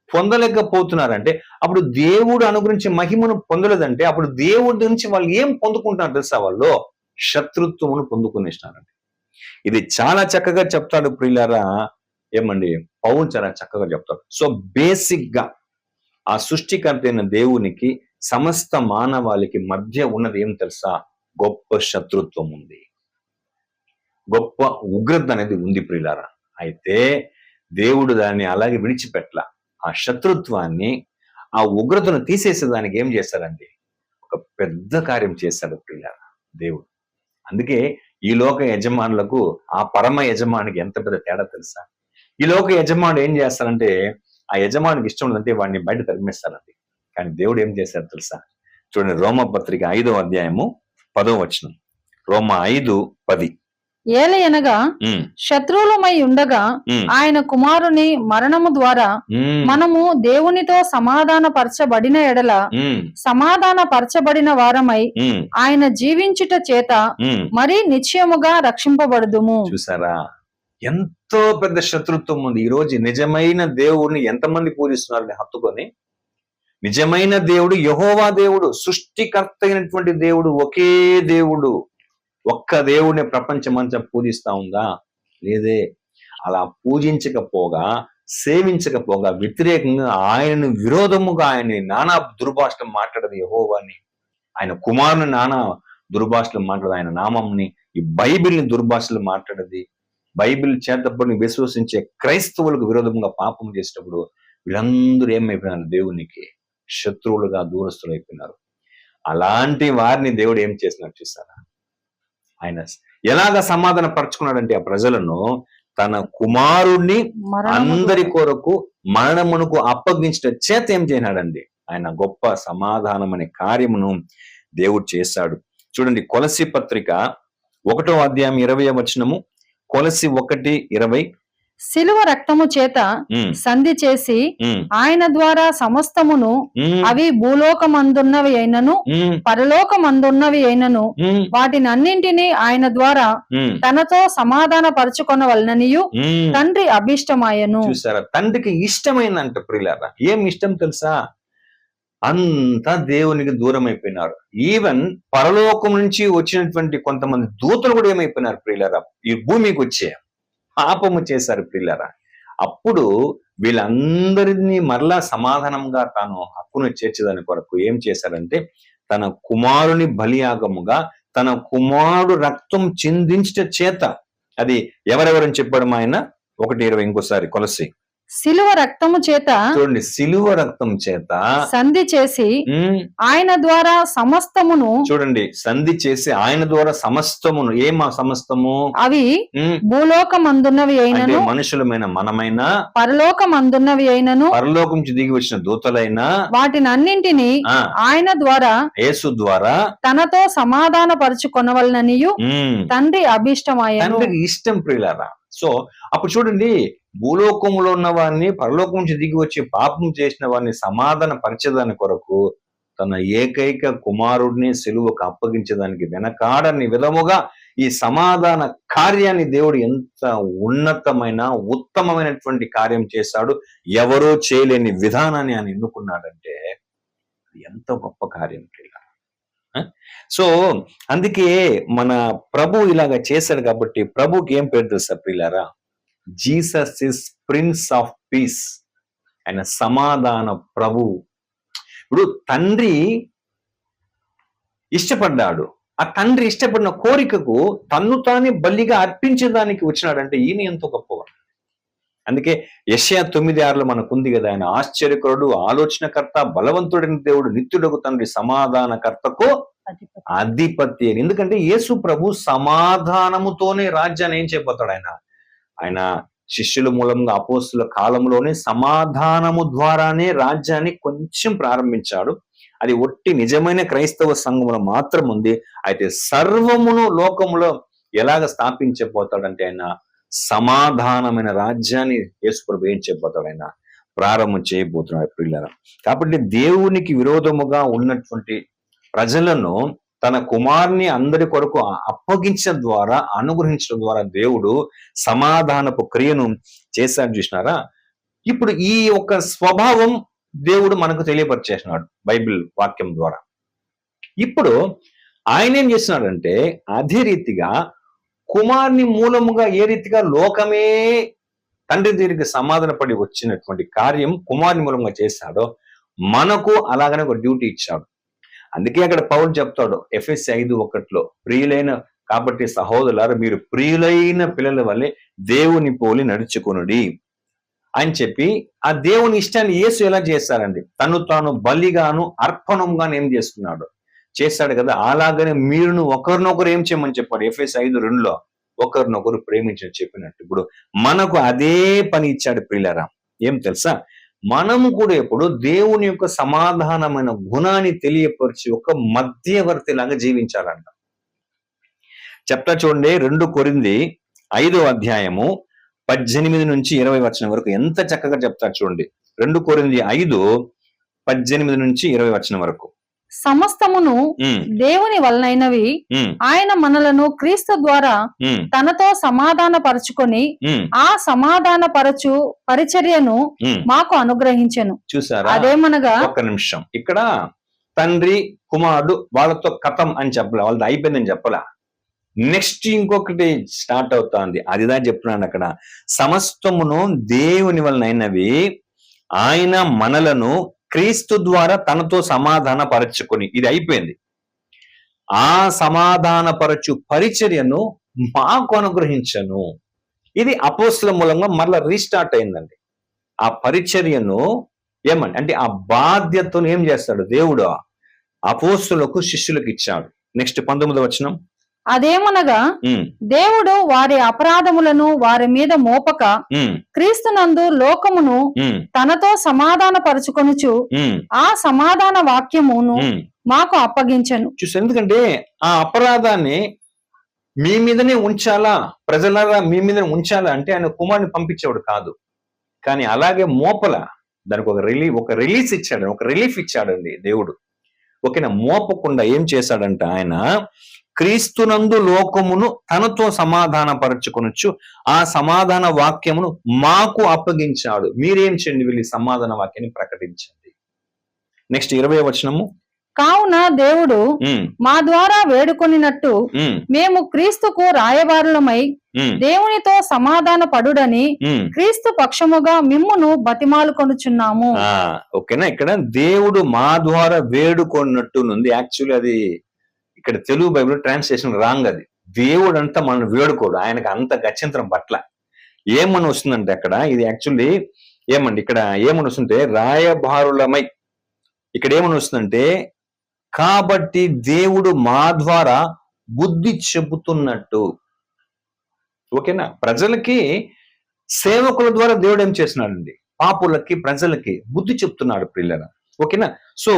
Speaker 1: పొందలేకపోతున్నారంటే, అప్పుడు దేవుడు అనుగ్రహించే మహిమను పొందలేదంటే అప్పుడు దేవుడి నుంచి వాళ్ళు ఏం పొందుకుంటున్నారు తెలుసా? వాళ్ళు శత్రుత్వమును పొందుకునేసినారండి. ఇది చాలా చక్కగా చెప్తాడు ప్రియులారా. ఏమండి, పౌలు చాలా చక్కగా చెప్తాడు. సో బేసిక్ గా ఆ సృష్టికర్త అయిన దేవునికి సమస్త మానవాళికి మధ్య ఉన్నది ఏం తెలుసా? గొప్ప శత్రుత్వం ఉంది, గొప్ప ఉగ్రత అనేది ఉంది ప్రియులారా. అయితే దేవుడు దాన్ని అలాగే విడిచిపెట్ల. ఆ శత్రుత్వాన్ని, ఆ ఉగ్రతను తీసేసేదానికి ఏం చేస్తాడండి? ఒక పెద్ద కార్యం చేస్తాడు ప్రియులారా దేవుడు. అందుకే ఈ లోక యజమానులకు ఆ పరమ యజమానికి ఎంత పెద్ద తేడా తెలుసా? ఈ లోక యజమానుడు ఏం చేస్తారంటే, ఆ యజమానికి ఇష్టం ఉందంటే వాడిని బయట తరిమేస్తారండి. కానీ దేవుడు ఏం చేశాడు తెలుసా? చూడండి, రోమపత్రిక 5వ అధ్యాయము 10వ వచనం. రోమ 5:10.
Speaker 2: ఏలయనగా శత్రువులమై ఉండగా ఆయన కుమారుని మరణము ద్వారా మనము దేవునితో సమాధాన పరచబడిన ఎడల సమాధాన పరచబడిన వారమై ఆయన జీవించుట చేత మరి నిశ్చయముగా రక్షింపబడుదుము.
Speaker 1: చూసారా, ఎంతో పెద్ద శత్రుత్వం ఉంది. ఈ రోజు నిజమైన దేవుడిని ఎంతమంది పూజిస్తున్నారని హత్తుకొని, నిజమైన దేవుడు యెహోవా దేవుడు, సృష్టికర్త అయినటువంటి దేవుడు, ఒకే దేవుడు, ఒక్క దేవుడిని ప్రపంచమంతా పూజిస్తా ఉందా? లేదే. అలా పూజించకపోగా, సేవించకపోగా, వ్యతిరేకంగా ఆయనను విరోధముగా ఆయన్ని నానా దుర్భాషలు మాట్లాడదు యెహోవాని, ఆయన కుమారుని నానా దుర్భాషలు మాట్లాడదు, ఆయన నామంని, ఈ బైబిల్ని దుర్భాషలు మాట్లాడది. బైబిల్ చేతబడిని విశ్వసించే క్రైస్తవులకు విరోధంగా పాపం చేసేటప్పుడు వీళ్ళందరూ ఏమైపోయినారు? దేవునికి శత్రువులుగా, దూరస్తులు అయిపోయినారు. అలాంటి వారిని దేవుడు ఏం చేసినాడు చూసారా? ఆయన ఎలాగ సమాధాన పరుచుకున్నాడంటే ఆ ప్రజలను తన కుమారుణ్ణి అందరి కొరకు మరణమునకు అప్పగించడం చేత ఏం చేయనాడండి? ఆయన గొప్ప సమాధానం అనే కార్యమును దేవుడు చేశాడు. చూడండి, కొలస్సీ పత్రిక 1వ అధ్యాయం 20వ వచనము, కొలసి 1:20.
Speaker 2: శిలువ రక్తము చేత
Speaker 1: ఉమ్,
Speaker 2: సంధి చేసి
Speaker 1: ఉమ్,
Speaker 2: ఆయన ద్వారా సమస్తమును,
Speaker 1: ఉమ్,
Speaker 2: అవి భూలోకమందున్నవి అయినను
Speaker 1: ఉమ్,
Speaker 2: పరలోకమందున్నవి అయినను
Speaker 1: ఉమ్,
Speaker 2: వాటినన్నింటినీ ఆయన ద్వారా
Speaker 1: ఉమ్,
Speaker 2: తనతో సమాధాన పరచుకొనవలననియు
Speaker 1: ఉమ్.
Speaker 2: తండ్రి అభిష్టమాయను.
Speaker 1: చూసారా, తండ్రికి ఇష్టమైందంట ప్రియులారా. ఏం ఇష్టం తెలుసా? అంతా దేవునికి దూరం అయిపోయినారు. ఈవెన్ పరలోకం నుంచి వచ్చినటువంటి కొంతమంది దూతలు కూడా ఏమైపోయినారు ప్రియులారా, ఈ భూమికి వచ్చే పాపము చేశారు ప్రియులారా. అప్పుడు వీళ్ళందరినీ మరలా సమాధానంగా తాను హక్కును చేర్చేదాని కొరకు ఏం చేశారంటే, తన కుమారుని బలియాగముగా తన కుమారుడు రక్తం చిందించట చేత, అది ఎవరెవరని చెప్పడం ఆయన 1:20 ఇంకోసారి కొలసి.
Speaker 2: శిలువ రక్తము చేత
Speaker 1: చూడండి, సిలువ రక్తం చేత
Speaker 2: సంధి చేసి
Speaker 1: ఉమ్,
Speaker 2: ఆయన ద్వారా సమస్తమును,
Speaker 1: చూడండి, సంధి చేసి ఆయన ద్వారా సమస్తమును. ఏమా సమస్తము?
Speaker 2: అవి
Speaker 1: ఉమ్,
Speaker 2: భూలోకమందున్నవి
Speaker 1: అంటే
Speaker 2: అయినను
Speaker 1: మనుషులమైన మనమైన,
Speaker 2: పరలోకమందున్నవి అయినను
Speaker 1: పరలోకం నుంచి దిగి వచ్చిన దూతలైనా,
Speaker 2: వాటినన్నింటినీ
Speaker 1: ఆ,
Speaker 2: ఆయన ద్వారా
Speaker 1: యేసు ద్వారా
Speaker 2: తనతో సమాధాన పరచుకొనవలననియు
Speaker 1: ఉమ్,
Speaker 2: తండ్రి అభిష్టమాయను.
Speaker 1: తండ్రికి ఇష్టం ప్రియులారా. సో అప్పుడు చూడండి, భూలోకంలో ఉన్న వారిని, పరలోకం నుంచి దిగి వచ్చి పాపం చేసిన వారిని సమాధాన పరిచేదాని కొరకు తన ఏకైక కుమారుడిని సిలువకు అప్పగించడానికి వెనకాడని విధముగా ఈ సమాధాన కార్యాన్ని దేవుడు ఎంత ఉన్నతమైన ఉత్తమమైనటువంటి కార్యం చేశాడు. ఎవరో చేయలేని విధానాన్ని ఆయన ఎన్నుకున్నాడంటే ఎంత గొప్ప కార్యం ప్రియులారా. సో అందుకే మన ప్రభు ఇలాగ చేశాడు కాబట్టి ప్రభుకి ఏం పేరు తెలుసా ప్రియులారా? Jesus is prince of piece. ఆయన సమాధాన ప్రభు. ఇప్పుడు తండ్రి ఇష్టపడ్డాడు, ఆ తండ్రి ఇష్టపడిన కోరికకు తన్ను తానే బలిగా అర్పించడానికి వచ్చినాడంటే ఈయన ఎంతో గొప్పవాడు. అందుకే యెషయా 9:6 మనకుంది కదా, ఆయన ఆశ్చర్యకరుడు, ఆలోచనకర్త, బలవంతుడైన దేవుడు, నిత్యుడగు తండ్రి, సమాధానకర్తకు అధిపతి అని. ఎందుకంటే యేసు ప్రభు సమాధానముతోనే రాజ్యాన్ని ఏం చేయబోతాడు ఆయన శిష్యుల మూలంగా అపోస్తుల కాలంలోనే సమాధానము ద్వారానే రాజ్యాన్ని కొంచెం ప్రారంభించాడు. అది ఒట్టి నిజమైన క్రైస్తవ సంఘములో మాత్రం ఉంది. అయితే సర్వమును లోకములో ఎలాగ స్థాపించబోతాడంటే ఆయన సమాధానమైన రాజ్యాన్ని యేసు ప్రభు ఏం చేయబోతాడు, ఆయన ప్రారంభం చేయబోతున్నాడు ప్రియులారా. కాబట్టి దేవునికి విరోధముగా ఉన్నటువంటి ప్రజలను తన కుమారుని అందరి కొరకు అప్పగించడం ద్వారా, అనుగ్రహించడం ద్వారా దేవుడు సమాధానపు క్రియను చేశాడు. చూసినారా? ఇప్పుడు ఈ యొక్క స్వభావం దేవుడు మనకు తెలియపరిచేసినాడు బైబిల్ వాక్యం ద్వారా. ఇప్పుడు ఆయన ఏం చేస్తున్నాడంటే, అదే రీతిగా కుమారుని మూలముగా ఏ రీతిగా లోకమే తండ్రి దగ్గరికి సమాధాన పడి వచ్చినటువంటి కార్యం కుమారుని మూలంగా చేశాడో, మనకు అలాగనే ఒక డ్యూటీ ఇచ్చాడు. అందుకే అక్కడ పౌలు చెప్తాడు ఎఫెసీ 5:1, ప్రియులైన కాబట్టి సహోదరులారా మీరు ప్రియులైన పిల్లల వల్లే దేవుని పోలి నడుచుకొనుడి అని చెప్పి, ఆ దేవుని ఇష్టాన్ని యేసు ఎలా చేశారండి? తను తాను బలిగాను అర్పణంగాను ఏం చేశాడు కదా. అలాగనే మీరును ఒకరినొకరు ఏం చేయమని చెప్పాడు ఎఫెసీ 5:2, ఒకరినొకరు ప్రేమించని చెప్పినట్టు. ఇప్పుడు మనకు అదే పని ఇచ్చాడు ప్రియులారా. ఏం తెలుసా? మనము కూడా ఎప్పుడు దేవుని యొక్క సమాధానమైన గుణాన్ని తెలియపరిచి ఒక మధ్యవర్తి లాగా జీవించాలంట. చెప్తా చూడండి, 2 కొరింథీ 5:18-20 వరకు ఎంత చక్కగా చెప్తారు చూడండి. 2 కొరింథీ 5:18-20 వరకు.
Speaker 2: సమస్తమును దేవుని వలనైనవి, ఆయన మనలను క్రీస్తు ద్వారా తనతో సమాధాన పరచుకొని ఆ సమాధాన పరచు పరిచర్యను మాకు అనుగ్రహించెను.
Speaker 1: చూసారా?
Speaker 2: అదేమనగా,
Speaker 1: ఒక్క నిమిషం, ఇక్కడ తండ్రి కుమారుడు వాళ్ళతో కథం అని చెప్పలే, వాళ్ళది అయిపోయిందని చెప్పలా. నెక్స్ట్ ఇంకొకటి స్టార్ట్ అవుతోంది, అదిదా చెప్తున్నాను అక్కడ. సమస్తమును దేవుని వలనైనవి, ఆయన మనలను క్రీస్తు ద్వారా తనతో సమాధాన పరచుకొని, ఇది అయిపోయింది. ఆ సమాధాన పరచు పరిచర్యను మాకు అనుగ్రహించను. ఇది అపోస్తుల మూలంగా మరలా రీస్టార్ట్ అయిందండి. ఆ పరిచర్యను అంటే ఆ బాధ్యతను ఏం చేస్తాడు దేవుడు? అపోస్తులకు శిష్యులకు ఇచ్చాడు. నెక్స్ట్ 19వ వచనం.
Speaker 2: అదేమనగా, దేవుడు వారి అపరాధములను వారి మీద మోపక క్రీస్తునందు లోకమును తనతో సమాధాన పరచుకొనుచు ఆ సమాధాన వాక్యమును మాకు అప్పగించను.
Speaker 1: చూసి, ఎందుకంటే ఆ అపరాధాన్ని మీ మీదనే ఉంచాలా, ప్రజలారా మీ మీదనే ఉంచాలా అంటే ఆయన కుమారుని పంపించేవాడు కాదు. కానీ అలాగే మోపల దానికి ఒక రిలీఫ్ ఇచ్చాడండి దేవుడు. ఓకేనా, మోపకుండా ఏం చేశాడంట ఆయన, క్రీస్తునందు లోకమును తనతో సమాధాన పరచుకొనొచ్చు, ఆ సమాధాన వాక్యమును మాకు అప్పగించాడు. మీరేం చేయండి, వీళ్ళు సమాధాన వాక్యాన్ని ప్రకటించండి. నెక్స్ట్ 20వ వచనము.
Speaker 2: కావున దేవుడు మా ద్వారా వేడుకొనినట్టు మేము క్రీస్తుకు రాయబారులమై దేవునితో సమాధాన పడుడని క్రీస్తు పక్షముగా మిమ్మును బతిమాలుకొనుచున్నాము.
Speaker 1: ఓకేనా, ఇక్కడ దేవుడు మా ద్వారా వేడుకొన్నట్టు ఉంది. యాక్చువల్లీ అది ఇక్కడ తెలుగు బైబిల్ ట్రాన్స్లేషన్ రాంగ్. అది దేవుడు అంతా మనల్ని వేడుకోడు, ఆయనకు అంత గత్యంతరం పట్ల. ఏమని వస్తుందంటే అక్కడ ఇది యాక్చువల్లీ ఇక్కడ ఏమని వస్తుంటే రాయబారులమై, ఇక్కడ ఏమని వస్తుందంటే కాబట్టి దేవుడు మా ద్వారా బుద్ధి చెబుతున్నట్టు. ఓకేనా, ప్రజలకి సేవకుల ద్వారా దేవుడు ఏం చేస్తున్నాడండి, పాపులకి ప్రజలకి బుద్ధి చెప్తున్నాడు ప్రియులారా. ఓకేనా, సో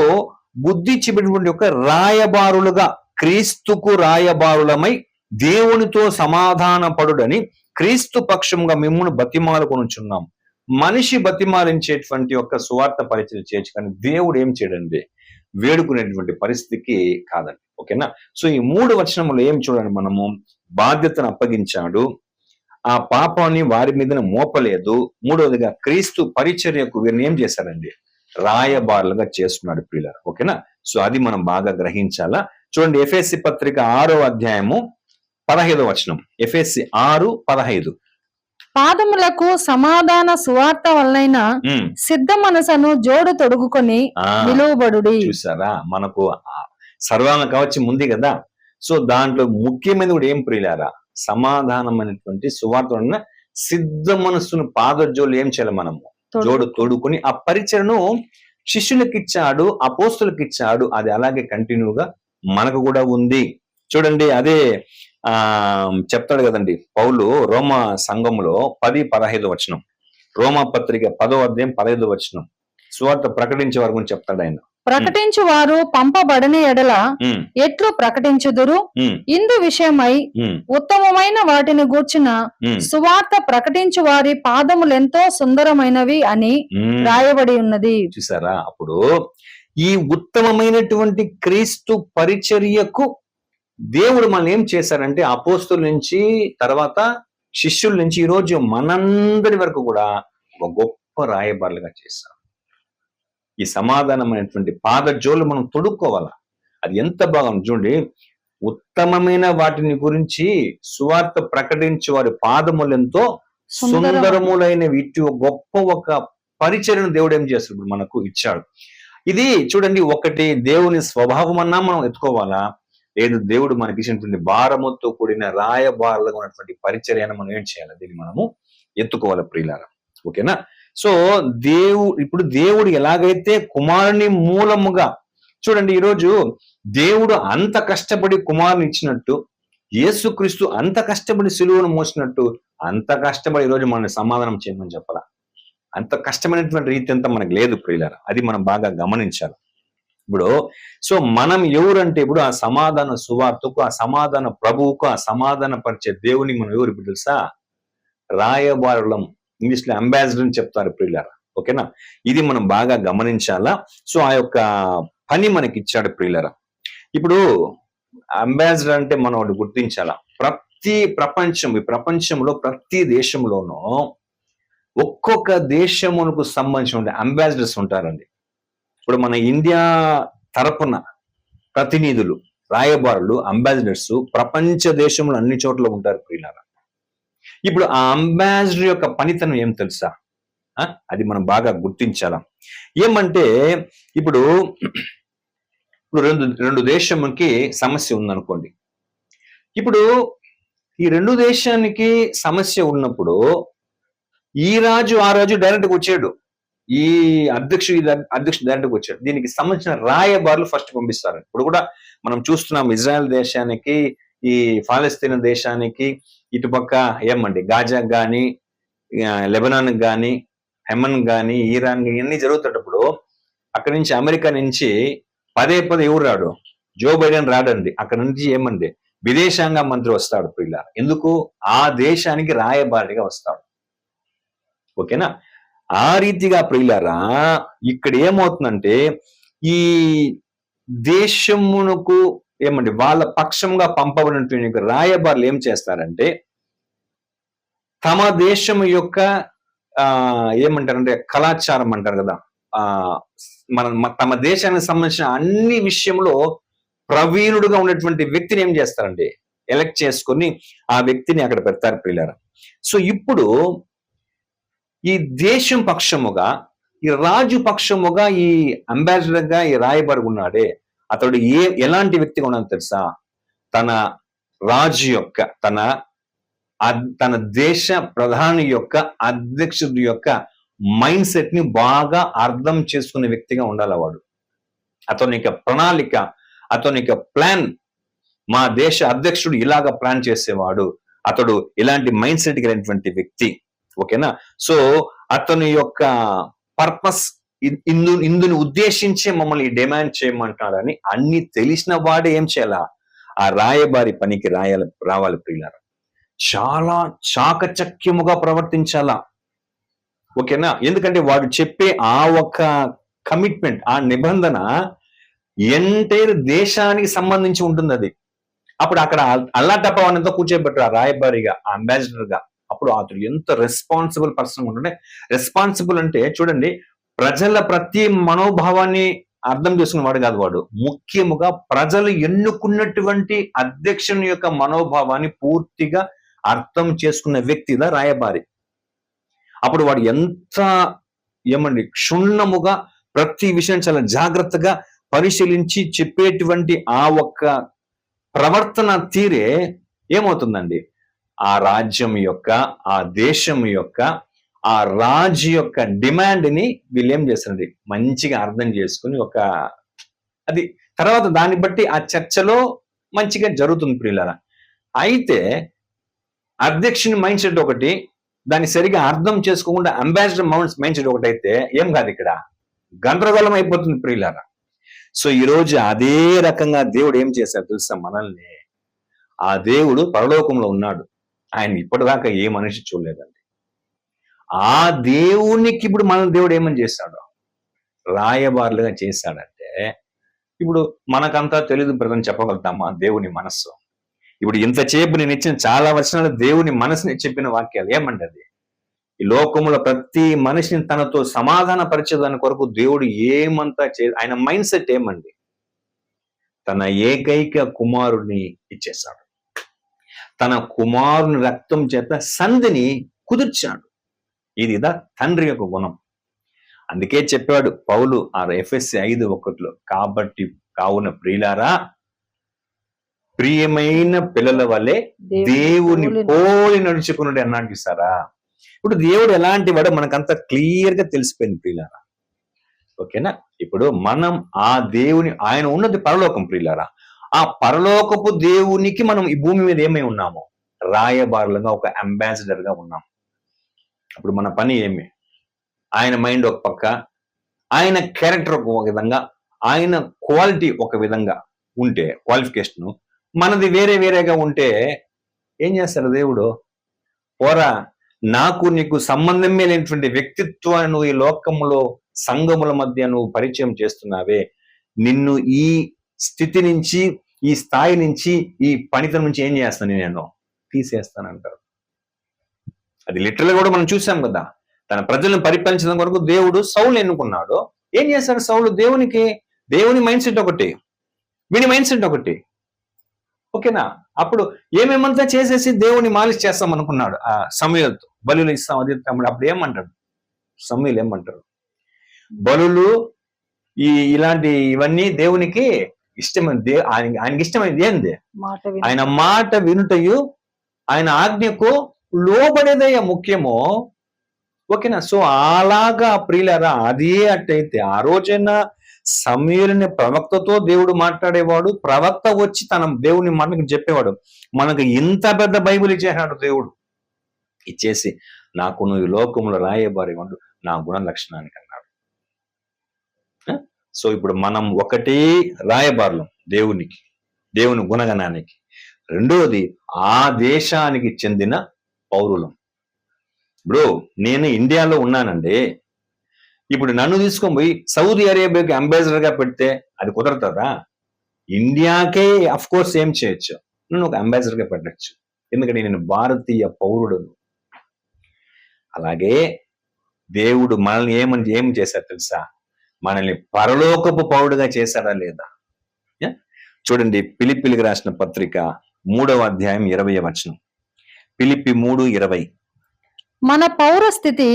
Speaker 1: బుద్ధి చెప్పినటువంటి ఒక రాయబారులుగా క్రీస్తుకు రాయబారులమై దేవునితో సమాధాన పడుడని క్రీస్తు పక్షంగా మిమ్మల్ని బతిమాలుకొనుచున్నాం. మనిషి బతిమాలించేటువంటి ఒక సువార్త పరిచయం చేయొచ్చు, కానీ దేవుడు ఏం చేయడండి, వేడుకునేటువంటి పరిస్థితికి కాదండి. ఓకేనా, సో ఈ 3 వచనములు ఏం చూడండి, మనము బాధ్యతను అప్పగించాడు, ఆ పాపాన్ని వారి మీద మోపలేదు. మూడవదిగా క్రీస్తు పరిచర్యకు వీరిని ఏం చేశారండి, రాయబారులుగా చేస్తున్నాడు ప్రియులారా. ఓకేనా, సో అది మనం బాగా గ్రహించాలా. చూడండి, ఎఫెసీ పత్రిక 6వ అధ్యాయము 15వ వచనం. ఎఫెసీ 6:15.
Speaker 2: పాదములకు సమాధాన సువార్త వలన సిద్ధ మనసును జోడు తొడుగుకొని నిలువబడుడి.
Speaker 1: చూసారా, మనకు సర్వాంగ కవచం ఉంది కదా. సో దాంట్లో ముఖ్యమైనది కూడా ఏం ప్రియులారా, సమాధానమైనటువంటి సువార్త వలన సిద్ధ మనస్సును పాదజోలు ఏం చేయాలి, మనము జోడు తోడుకొని ఆ పరిచయను శిష్యులకు ఇచ్చాడు, అపోస్తులకు ఇచ్చాడు. అది అలాగే కంటిన్యూగా మనకు కూడా ఉంది. చూడండి, అదే చెప్తాడు కదండి పౌలు రోమా సంఘములో 10-15 వచనం. రోమా పత్రిక 10వ అధ్యాయం 15వ వచనం. సువార్త ప్రకటించే వారి గురించి చెప్తాడు ఆయన.
Speaker 2: ప్రకటించు వారు పంపబడని ఎడల ఎట్లు ప్రకటించుదురు, ఇందు విషయమై ఉత్తమమైన వాటిని గూర్చిన సువార్త ప్రకటించు వారి పాదములెంతో సుందరమైనవి అని రాయబడి ఉన్నది.
Speaker 1: చూసారా, అప్పుడు ఈ ఉత్తమమైనటువంటి క్రీస్తు పరిచర్యకు దేవుడు మనం ఏం చేశారంటే అపోస్తుల నుంచి తర్వాత శిష్యుల నుంచి ఈరోజు మనందరి వరకు కూడా ఒక గొప్ప రాయబారులుగా చేశారు. ఈ సమాధానమైనటువంటి పాదజోలు మనం తొడుక్కోవాలా. అది ఎంత బాగుంది చూడండి, ఉత్తమమైన వాటిని గురించి సువార్త ప్రకటించే వారి పాదములెంతో సుందరములైన వీటి గొప్ప ఒక పరిచర్యను దేవుడు ఏం చేస్తాడు, మనకు ఇచ్చాడు. ఇది చూడండి, ఒకటి దేవుని స్వభావం అన్నా మనం ఎత్తుకోవాలా, లేదు దేవుడు మనకి ఇచ్చినటువంటి భారముతో కూడిన రాయబారులుగా ఉన్నటువంటి పరిచర్యను మనం ఏం చేయాలి, దీన్ని మనము ఎత్తుకోవాలి ప్రియులారా. ఓకేనా, సో ఇప్పుడు దేవుడు ఎలాగైతే కుమారుని మూలముగా, చూడండి ఈరోజు దేవుడు అంత కష్టపడి కుమారుని ఇచ్చినట్టు, యేసుక్రీస్తు అంత కష్టపడి సిలువను మోసినట్టు, అంత కష్టపడి ఈరోజు మనల్ని సమాధానం చేయమని చెప్పాలా. అంత కష్టమైనటువంటి రీతి అంతా మనకు లేదు ప్రియులారా. అది మనం బాగా గమనించాలి. ఇప్పుడు సో మనం ఎవరంటే, ఇప్పుడు ఆ సమాధాన సువార్తకు, ఆ సమాధాన ప్రభువుకు, ఆ సమాధాన పరిచే దేవుని మనం ఎవరు తెలుసా, రాయబారులం. ఇంగ్లీష్ లో అంబాసిడర్ అని చెప్తారు ప్రియులారా. ఓకేనా, ఇది మనం బాగా గమనించాలా. సో ఆ యొక్క పని మనకి ఇచ్చాడు ప్రియులారా. ఇప్పుడు అంబాసిడర్ అంటే మనం ఒకటి గుర్తించాలా, ఈ ప్రపంచంలో ప్రతి దేశంలోనూ ఒక్కొక్క దేశమునకు సంబంధించిన అంబాసిడర్స్ ఉంటారండి. ఇప్పుడు మన ఇండియా తరపున ప్రతినిధులు, రాయబారులు, అంబాసిడర్స్ ప్రపంచ దేశంలో అన్ని చోట్ల ఉంటారు ప్రియులారా. ఇప్పుడు ఆ అంబాసిడర్ యొక్క పనితనం ఏం తెలుసా, అది మనం బాగా గుర్తించాలా. ఏమంటే ఇప్పుడు రెండు దేశంకి సమస్య ఉందనుకోండి. ఇప్పుడు ఈ రెండు దేశానికి సమస్య ఉన్నప్పుడు ఈ రాజు ఆ రాజు డైరెక్ట్గా వచ్చాడు, ఈ అధ్యక్షుడు డైరెక్ట్గా వచ్చాడు. దీనికి సంబంధించిన రాయబారులు ఫస్ట్ పంపిస్తారు. ఇప్పుడు కూడా మనం చూస్తున్నాం, ఇజ్రాయెల్ దేశానికి, ఈ ఫాలస్తీన్ దేశానికి, ఇటుపక్క గాజా గాని, లెబనాన్ గాని, హెమన్ గాని, ఇరాన్ గాని ఇవన్నీ జరుగుతున్నప్పుడు అక్కడి నుంచి అమెరికా నుంచి పదే ఎవరు రాడు, జో బైడెన్ రాడండి. అక్కడ నుంచి విదేశాంగ మంత్రి వస్తాడు ప్రియులారా. ఎందుకు? ఆ దేశానికి రాయబారిగా వస్తాడు. ఓకేనా? ఆ రీతిగా ప్రియులారా ఇక్కడ ఏమవుతుందంటే ఈ దేశమునకు ఏమండి వాళ్ళ పక్షంగా పంపబడినటువంటి రాయబారులు ఏం చేస్తారంటే తమ దేశం యొక్క ఏమంటారంటే కళాచారం అంటారు కదా, తమ దేశానికి సంబంధించిన అన్ని విషయంలో ప్రవీణుడుగా ఉన్నటువంటి వ్యక్తిని ఏం చేస్తారండి ఎలక్ట్ చేసుకొని ఆ వ్యక్తిని అక్కడ పెడతారు ప్రియులారా. సో ఇప్పుడు ఈ దేశం పక్షముగా ఈ రాజు పక్షముగా ఈ అంబాసిడర్ గా ఈ రాయబారి ఉన్నాడే అతడు ఎలాంటి వ్యక్తిగా ఉన్నాడో తెలుసా? తన రాజు యొక్క తన దేశ ప్రధాని యొక్క అధ్యక్షుడి యొక్క మైండ్ సెట్ ని బాగా అర్థం చేసుకునే వ్యక్తిగా ఉండాలి వాడు. అతని యొక్క ప్రణాళిక, అతని యొక్క ప్లాన్, మా దేశ అధ్యక్షుడు ఇలాగ ప్లాన్ చేసేవాడు, అతడు ఇలాంటి మైండ్ సెట్ కలిగినటువంటి వ్యక్తి. ఓకేనా? సో అతని యొక్క పర్పస్ ఇందుని ఉద్దేశించి మమ్మల్ని డిమాండ్ చేయమంటాడని అన్ని తెలిసిన వాడే ఏం చేయాలా? ఆ రాయబారి పనికి రావాలి ప్రియులారా. చాలా చాకచక్యముగా ప్రవర్తించాలా. ఓకేనా? ఎందుకంటే వాడు చెప్పే ఆ ఒక కమిట్మెంట్, ఆ నిబంధన ఎంటైర్ దేశానికి సంబంధించి ఉంటుంది. అది అప్పుడు అక్కడ అల్లాటప్పవనంతో కూర్చోబెట్టారు ఆ రాయబారిగా, ఆ అంబాసిడర్ గా. అప్పుడు అతడు ఎంత రెస్పాన్సిబుల్ పర్సన్ ఉంటుంటే, రెస్పాన్సిబుల్ అంటే చూడండి, ప్రజల ప్రతి మనోభావాన్ని అర్థం చేసుకున్నవాడు కాదు వాడు. ముఖ్యముగా ప్రజలు ఎన్నుకున్నటువంటి అధ్యక్షుని యొక్క మనోభావాన్ని పూర్తిగా అర్థం చేసుకున్న వ్యక్తిగా రాయబారి. అప్పుడు వాడు ఎంత క్షుణ్ణముగా ప్రతి విషయం చాలా జాగ్రత్తగా పరిశీలించి చెప్పేటువంటి ఆ ఒక్క ప్రవర్తన తీరే ఏమవుతుందండి, ఆ రాజ్యం యొక్క, ఆ దేశం యొక్క, ఆ రాజు యొక్క డిమాండ్ ని వీళ్ళు ఏం చేస్తారండి మంచిగా అర్థం చేసుకుని అది తర్వాత దాన్ని బట్టి ఆ చర్చలో మంచిగా జరుగుతుంది ప్రియులారా. అయితే అధ్యక్షుని మైండ్ సెట్ ఒకటి, దాన్ని సరిగా అర్థం చేసుకోకుండా అంబాసిడర్ మైండ్ సెట్ ఒకటి అయితే ఏం కాదు, ఇక్కడ గందరగోళం అయిపోతుంది ప్రియులారా. సో ఈ రోజు అదే రకంగా దేవుడు ఏం చేశాడు తెలుసా మనల్ని? ఆ దేవుడు పరలోకంలో ఉన్నాడు. ఆయన ఇప్పటిదాకా ఏ మనిషి చూడలేదండి. ఆ దేవునికి ఇప్పుడు మన దేవుడు ఏమని చేశాడు? రాయబారులుగా చేశాడంటే ఇప్పుడు మనకంతా తెలియదు ప్రజలు చెప్పగలుగుతామా దేవుని మనస్సు? ఇప్పుడు ఇంతసేపు నేను ఇచ్చిన చాలా వచనాలు దేవుని మనసుని చెప్పిన వాక్యాలు. ఏమంటది? ఈ లోకములో ప్రతి మనిషిని తనతో సమాధాన పరిచేదాని కొరకు దేవుడు ఏమంతా ఆయన మైండ్ సెట్ ఏమండి? తన ఏకైక కుమారుడిని ఇచ్చేశాడు. తన కుమారుని రక్తం చేత సంధిని కుదిర్చాడు. ఇదిదా తండ్రి యొక్క గుణం. అందుకే చెప్పాడు పౌలు ఆ ఎఫెసీ 5:1 కాబట్టి కావున ప్రియులారా, ప్రియమైన పిల్లల వలె దేవుని పోలి నడుచుకున్నాడు అన్నాడు. చూసారా? ఇప్పుడు దేవుడు ఎలాంటి వాడో మనకంతా క్లియర్ గా తెలిసిపోయింది ప్రియులారా. ఓకేనా? ఇప్పుడు మనం ఆ దేవుని, ఆయన ఉన్నది పరలోకం ప్రియులారా. ఆ పరలోకపు దేవునికి మనం ఈ భూమి మీద ఏమై ఉన్నాము? రాయబారులుగా, ఒక అంబాసిడర్ గా ఉన్నాం. అప్పుడు మన పని ఏమి? ఆయన మైండ్ ఒక పక్క, ఆయన క్యారెక్టర్ ఒక విధంగా, ఆయన క్వాలిటీ ఒక విధంగా ఉంటే, క్వాలిఫికేషన్ మనది వేరే వేరేగా ఉంటే ఏం చేస్తాడు దేవుడు? పోరా, నాకు నీకు సంబంధమే లేనటువంటి వ్యక్తిత్వాన్ని నువ్వు ఈ లోకములో సంఘముల మధ్య నువ్వు పరిచయం చేస్తున్నావే, నిన్ను ఈ స్థితి నుంచి, ఈ స్థాయి నుంచి, ఈ పనితనం నుంచి ఏం చేస్తాను? నేను తీసేస్తానంటారు. అది లిటరల్ కూడా మనం చూసాం కదా. తన ప్రజలను పరిపాలించడం కొరకు దేవుడు సౌలు ఎన్నుకున్నాడు. ఏం చేశాడు సౌలు? దేవుని మైండ్ సెట్ ఒకటి, వీని మైండ్ సెట్ ఒకటి. ఓకేనా? అప్పుడు ఏమేమంతా చేసేసి దేవుని మాలిష్ చేస్తాం అనుకున్నాడు ఆ సమూయేలుతో. బలులు ఇస్తాం, అది అప్పుడు ఏమంటాడు సమూయేలు? ఏమంటారు? బలులు ఇలాంటి ఇవన్నీ దేవునికి ఇష్టమైనది, ఆయనకి ఇష్టమైనది ఏంది? ఆయన మాట వినుటయు ఆయన ఆజ్ఞకు లోబడేదయ్యా ముఖ్యము. ఓకేనా? సో అలాగా ప్రియులారా, అదే అట్టయితే ఆ రోజైనా సమూయేలుని ప్రవక్తతో దేవుడు మాట్లాడేవాడు, ప్రవక్త వచ్చి తన దేవుని మనకు చెప్పేవాడు. మనకు ఇంత పెద్ద బైబిల్ ఇచ్చేసాడు దేవుడు. ఇచ్చేసి నాకు నువ్వు ఈ లోకంలో రాయబారి ఉండు నా గుణ లక్షణానికి అన్నాడు. సో ఇప్పుడు మనం ఒకటే రాయబారులం దేవునికి, దేవుని గుణగణానికి. రెండోది ఆ దేశానికి చెందిన పౌరులం. ఇప్పుడు నేను ఇండియాలో ఉన్నానండి, ఇప్పుడు నన్ను తీసుకొని పోయి సౌదీ అరేబియాకి అంబాసిడర్ గా పెడితే అది కుదరతుందా? ఇండియాకే అఫ్ కోర్స్ ఏం చేయొచ్చు, నన్ను ఒక అంబాసిడర్ గా పెట్టచ్చు, ఎందుకంటే నేను భారతీయ పౌరుడును. అలాగే దేవుడు మనల్ని ఏం చేశాడు తెలుసా? మనల్ని పరలోకపు పౌరుడుగా చేశాడా లేదా? చూడండి, ఫిలిప్పీలకు రాసిన పత్రిక 3వ అధ్యాయం 20వ వచనం. ఫిలిప్పి 3:20.
Speaker 2: మన పౌర స్థితి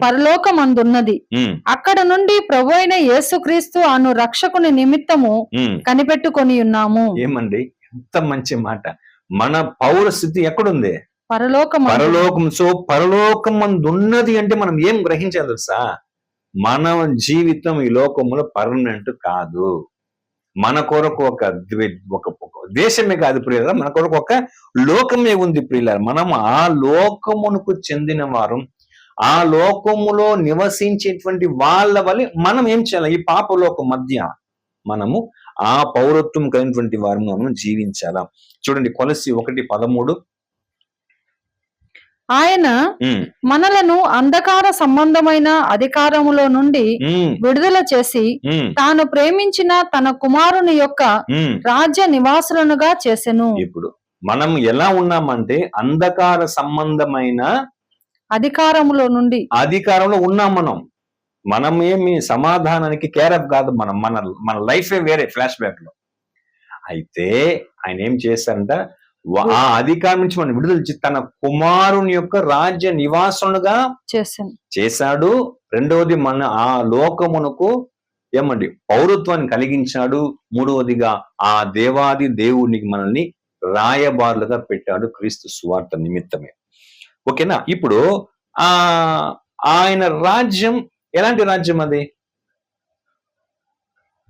Speaker 2: పరలోకమందున్నది, అక్కడ నుండి ప్రభు అయిన యేసుక్రీస్తు అను రక్షకుని నిమిత్తము కనిపెట్టుకొని ఉన్నాము.
Speaker 1: ఏమండి, ఎంత మంచి మాట! మన పౌర స్థితి ఎక్కడుంది?
Speaker 2: పరలోకం.
Speaker 1: సో పరలోకం మందున్నది అంటే మనం ఏం గ్రహించాలి తెలుసా? మన జీవితం ఈ లోకములో పర్మనెంట్ కాదు. మన కొరకు ఒక దేశమే కాదు ప్రియులారా, మన కొరకు ఒక లోకమే ఉంది ప్రియులారా. మనం ఆ లోకమునకు చెందిన వారు, ఆ లోకములో నివసించేటువంటి వాళ్ళ వల్ల మనం ఏం చేయాలి? ఈ పాపలోకం మధ్య మనము ఆ పౌరత్వం కలిగినటువంటి వారు మనం జీవించాలా. చూడండి, కొలస్సీ 1:13.
Speaker 2: ఆయన మనలను అంధకార సంబంధమైన అధికారములో నుండి విడుదల చేసి తాను ప్రేమించిన తన కుమారుని యొక్క రాజ్య నివాసులనుగా చేసెను.
Speaker 1: ఇప్పుడు మనం ఎలా ఉన్నామంటే అంధకార సంబంధమైన అధికారంలో ఉన్నాం. మనం ఏమి సమాధానానికి కేర్ ఆఫ్ కాదు. మన లైఫే వేరే ఫ్లాష్ బ్యాక్ లో. అయితే ఆయన ఏం చేశారంట? ఆ అధికారం నుంచి మనం విడుదల తన కుమారుని యొక్క రాజ్య నివాసులుగా చేశాడు. రెండవది మన ఆ లోకమునకు పౌరత్వాన్ని కలిగించాడు. మూడవదిగా ఆ దేవాది దేవునికి మనల్ని రాయబారులుగా పెట్టాడు క్రీస్తు సువార్త నిమిత్తమే. ఓకేనా? ఇప్పుడు ఆయన రాజ్యం ఎలాంటి రాజ్యం? అది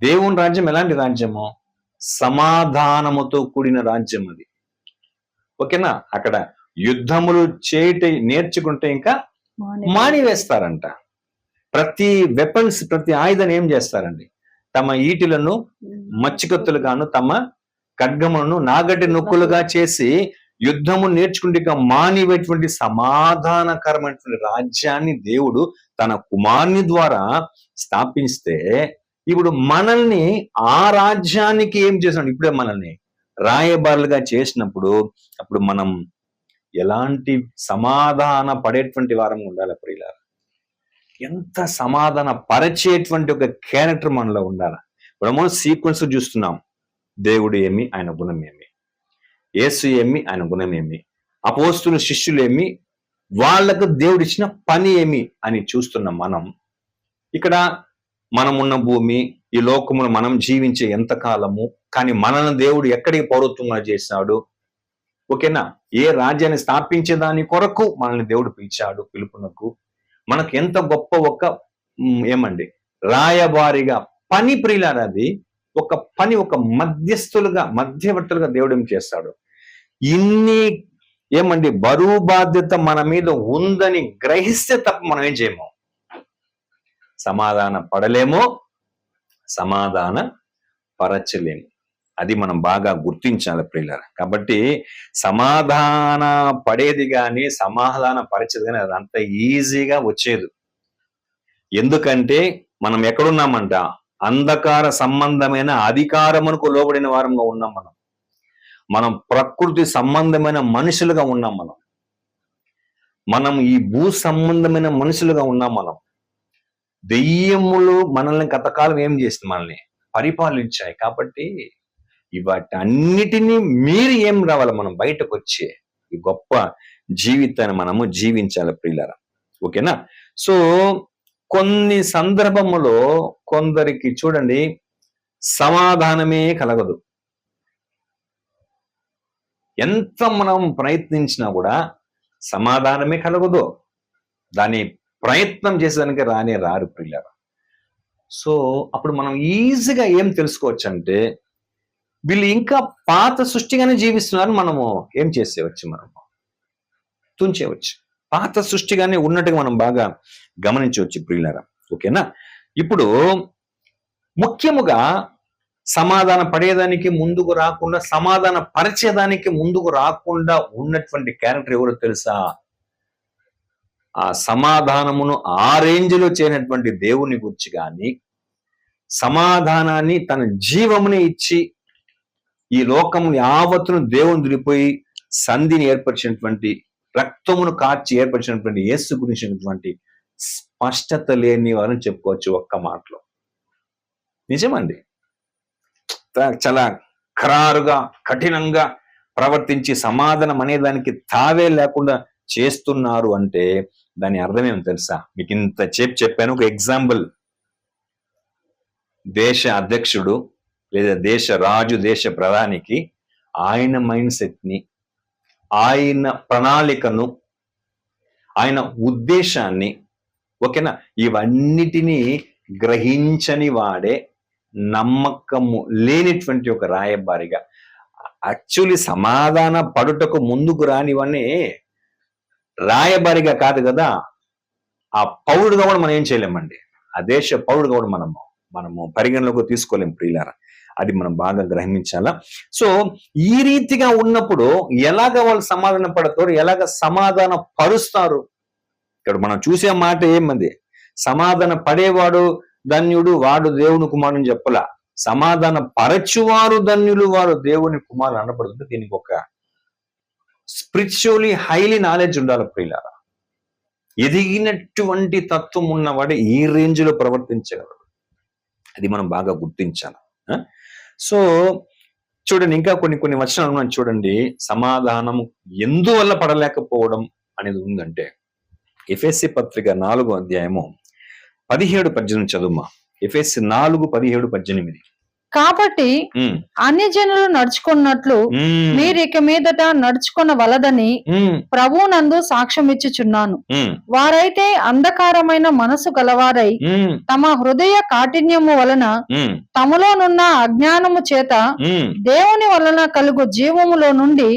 Speaker 1: దేవుని రాజ్యం ఎలాంటి రాజ్యము? సమాధానముతో కూడిన రాజ్యం అది. ఓకేనా? అక్కడ యుద్ధములు నేర్చుకుంటే ఇంకా మానివేస్తారంట. ప్రతి వెపన్స్, ప్రతి ఆయుధాన్ని ఏం చేస్తారండి? తమ ఈటిలను మచ్చికత్తులుగాను తమ ఖడ్గములను నాగటి నొక్కులుగా చేసి యుద్ధము నేర్చుకుంటే ఇక మానివేటువంటి సమాధానకరమైనటువంటి రాజ్యాన్ని దేవుడు తన కుమారుని ద్వారా స్థాపిస్తే, ఇప్పుడు మనల్ని ఆ రాజ్యానికి ఏం చేస్తున్నాడు? ఇప్పుడే మనల్ని రాయబారులుగా చేసినప్పుడు అప్పుడు మనం ఎలాంటి సమాధాన పడేటువంటి వారం ఉండాలి ప్రియులారా. ఎంత సమాధాన పరిచేటువంటి ఒక క్యారెక్టర్ మనలో ఉండాలి. ఇప్పుడు మనం సీక్వెన్స్ చూస్తున్నాం. దేవుడు ఏమి, ఆయన గుణం ఏమి, యేసు ఏమి, ఆయన గుణం ఏమి, అపోస్తుల శిష్యులు ఏమి, వాళ్లకు దేవుడు ఇచ్చిన పని ఏమి అని చూస్తున్నాం మనం. ఇక్కడ మనమున్న భూమి, ఈ లోకమును మనం జీవించే ఎంతకాలము, కానీ మనల్ని దేవుడు ఎక్కడికి పౌరత్వంగా చేశాడు? ఓకేనా? ఏ రాజ్యాన్ని స్థాపించే దాని కొరకు మనల్ని దేవుడు పిలిచాడు. పిలుపునకు మనకు ఎంత గొప్ప ఒక రాయబారిగా పని ప్రియులారా. అది ఒక పని, ఒక మధ్యవర్తులుగా దేవుడు ఏం చేస్తాడు? ఇన్ని బరువు బాధ్యత మన మీద ఉందని గ్రహిస్తే తప్ప మనం ఏం చేయము, సమాధాన పడలేమో, సమాధాన పరచలేము. అది మనం బాగా గుర్తించాలి ప్రియులారా. కాబట్టి సమాధాన పడేది కానీ సమాధాన పరచేది కానీ అది అంత ఈజీగా వచ్చేది. ఎందుకంటే మనం ఎక్కడున్నామంట? అంధకార సంబంధమైన అధికారమునకు లోబడిన వారంగా ఉన్నాం. మనం ప్రకృతి సంబంధమైన మనుషులుగా ఉన్నాం. మనం ఈ భూ సంబంధమైన మనుషులుగా ఉన్నాం. దెయ్యములు మనల్ని గతకాలం ఏం చేసింది? మనల్ని పరిపాలించాయి. కాబట్టి వాటన్నిటినీ మీరు ఏం రావాలి? మనం బయటకు వచ్చే ఈ గొప్ప జీవితాన్ని మనము జీవించాలి ప్రియులారా. ఓకేనా? సో కొన్ని సందర్భములో కొందరికి చూడండి సమాధానమే కలగదు. ఎంత మనం ప్రయత్నించినా కూడా సమాధానమే కలగదు. దాని ప్రయత్నం చేసేదానికి రారు ప్రియులారా. సో అప్పుడు మనం ఈజీగా ఏం తెలుసుకోవచ్చు అంటే వీళ్ళు ఇంకా పాత సృష్టిగానే జీవిస్తున్నారు. మనము ఏం చేసేవచ్చు? మనము తుంచేవచ్చు. పాత సృష్టిగానే ఉన్నట్టుగా మనం బాగా గమనించవచ్చు ప్రియులారా. ఓకేనా? ఇప్పుడు ముఖ్యముగా సమాధాన పడేదానికి ముందుకు రాకుండా, సమాధాన పరిచేదానికి ముందుకు రాకుండా ఉన్నటువంటి క్యారెక్టర్ ఎవరో తెలుసా? ఆ సమాధానమును ఆ రేంజ్లో చేయనటువంటి దేవుని గురించి కానీ, సమాధానాన్ని తన జీవముని ఇచ్చి ఈ లోకము యావత్తును దేవుని దిలిపోయి సంధిని ఏర్పరిచినటువంటి, రక్తమును కార్చి ఏర్పరిచినటువంటి యేసు గురించినటువంటి స్పష్టత లేని వారని చెప్పుకోవచ్చు ఒక్క మాటలో. నిజమండి. చాలా ఖరారుగా, కఠినంగా ప్రవర్తించి సమాధానం అనేదానికి తావే లేకుండా చేస్తున్నారు అంటే దాని అర్థం ఏమో తెలుసా? మీకు ఇంత చెప్పాను. ఒక ఎగ్జాంపుల్, దేశ అధ్యక్షుడు లేదా దేశ రాజు, దేశ ప్రధానికి ఆయన మైండ్ సెట్ని, ఆయన ప్రణాళికను, ఆయన ఉద్దేశాన్ని, ఓకేనా, ఇవన్నిటినీ గ్రహించని వాడే నమ్మకము లేనిటువంటి ఒక రాయబారిగా, యాక్చువల్లీ సమాధాన పడుటకు ముందుకు రానివన్నీ రాయబారిగా కాదు కదా, ఆ పౌరుడుగా కూడా మనం ఏం చేయలేమండి. ఆ దేశ పౌరుడుగా కూడా మనము పరిగణలోకి తీసుకోలేం ప్రియులారా. అది మనం బాగా గ్రహించాలా. సో ఈ రీతిగా ఉన్నప్పుడు ఎలాగ వాళ్ళు సమాధాన పడతారు, ఎలాగ సమాధాన పరుస్తారు? ఇక్కడ మనం చూసే మాట ఏమంది? సమాధాన పడేవాడు ధన్యుడు, వాడు దేవుని కుమారుని చెప్పలా. సమాధాన పరచువారు ధన్యులు, వారు దేవుని కుమారులు అనబడుతుంది. దీనికి ఒక స్పిరిచువలీ హైలీ నాలెడ్జ్ ఉండాలి ప్రియులారా. ఎదిగినటువంటి తత్వం ఉన్నవాడు ఈ రేంజ్ లో ప్రవర్తించగలడు. అది మనం బాగా గుర్తించాలి. సో చూడండి, ఇంకా కొన్ని వచనాలు మనం చూడండి, సమాధానం ఎందువల్ల పడలేకపోవడం అనేది ఉందంటే, ఎఫెసీ పత్రిక 4వ అధ్యాయము 17-18 చదువుమా. ఎఫెసీ 4:17-18.
Speaker 2: కాబట్టి అన్ని జనులు నడుచుకున్నట్లు మీరు ఇక మీదట నడుచుకున్న వలదని ప్రభువునందు సాక్ష్యం ఇచ్చుచున్నాను. వారైతే అంధకారమైన మనసు గలవారై తమ హృదయ కాఠిన్యము వలన తమలోనున్న అజ్ఞానము చేత దేవుని వలన కలుగు జీవములో నుండి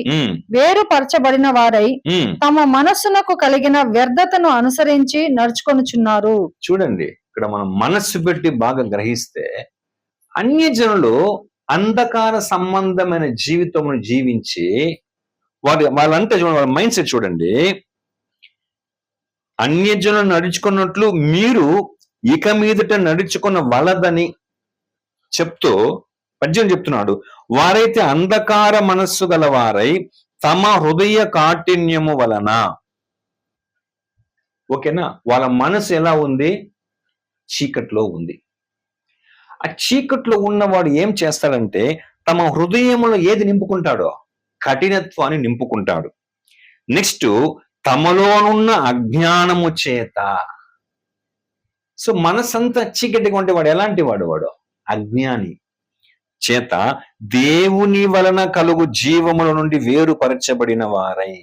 Speaker 2: వేరుపరచబడిన వారై తమ మనస్సునకు కలిగిన వ్యర్థతను అనుసరించి నడుచుకొనుచున్నారు.
Speaker 1: చూడండి, ఇక్కడ మనం మనస్సు పెట్టి బాగా గ్రహిస్తే, అన్యజనులు అంధకార సంబంధమైన జీవితమును జీవించి వాళ్ళంతా చూడండి, వాళ్ళ మైండ్ సెట్ చూడండి. అన్యజనులు నడుచుకున్నట్లు మీరు ఇక మీదట నడుచుకున్న వలదని చెప్తూ 18 చెప్తున్నాడు. వారైతే అంధకార మనస్సు గలవారై తమ హృదయ కాఠిన్యము వలన, ఓకేనా, వాళ్ళ మనసు ఎలా ఉంది? చీకట్లో ఉంది. ఆ చీకట్లో ఉన్నవాడు ఏం చేస్తాడంటే తమ హృదయంలో ఏది నింపుకుంటాడో? కఠినత్వాన్ని నింపుకుంటాడు. నెక్స్ట్, తమలోనున్న అజ్ఞానము చేత. సో మనసంతా చీకటిగా ఉంటే వాడు ఎలాంటి వాడు? అజ్ఞాని. చేత దేవుని వలన కలుగు జీవముల నుండి వేరుపరచబడిన వారై.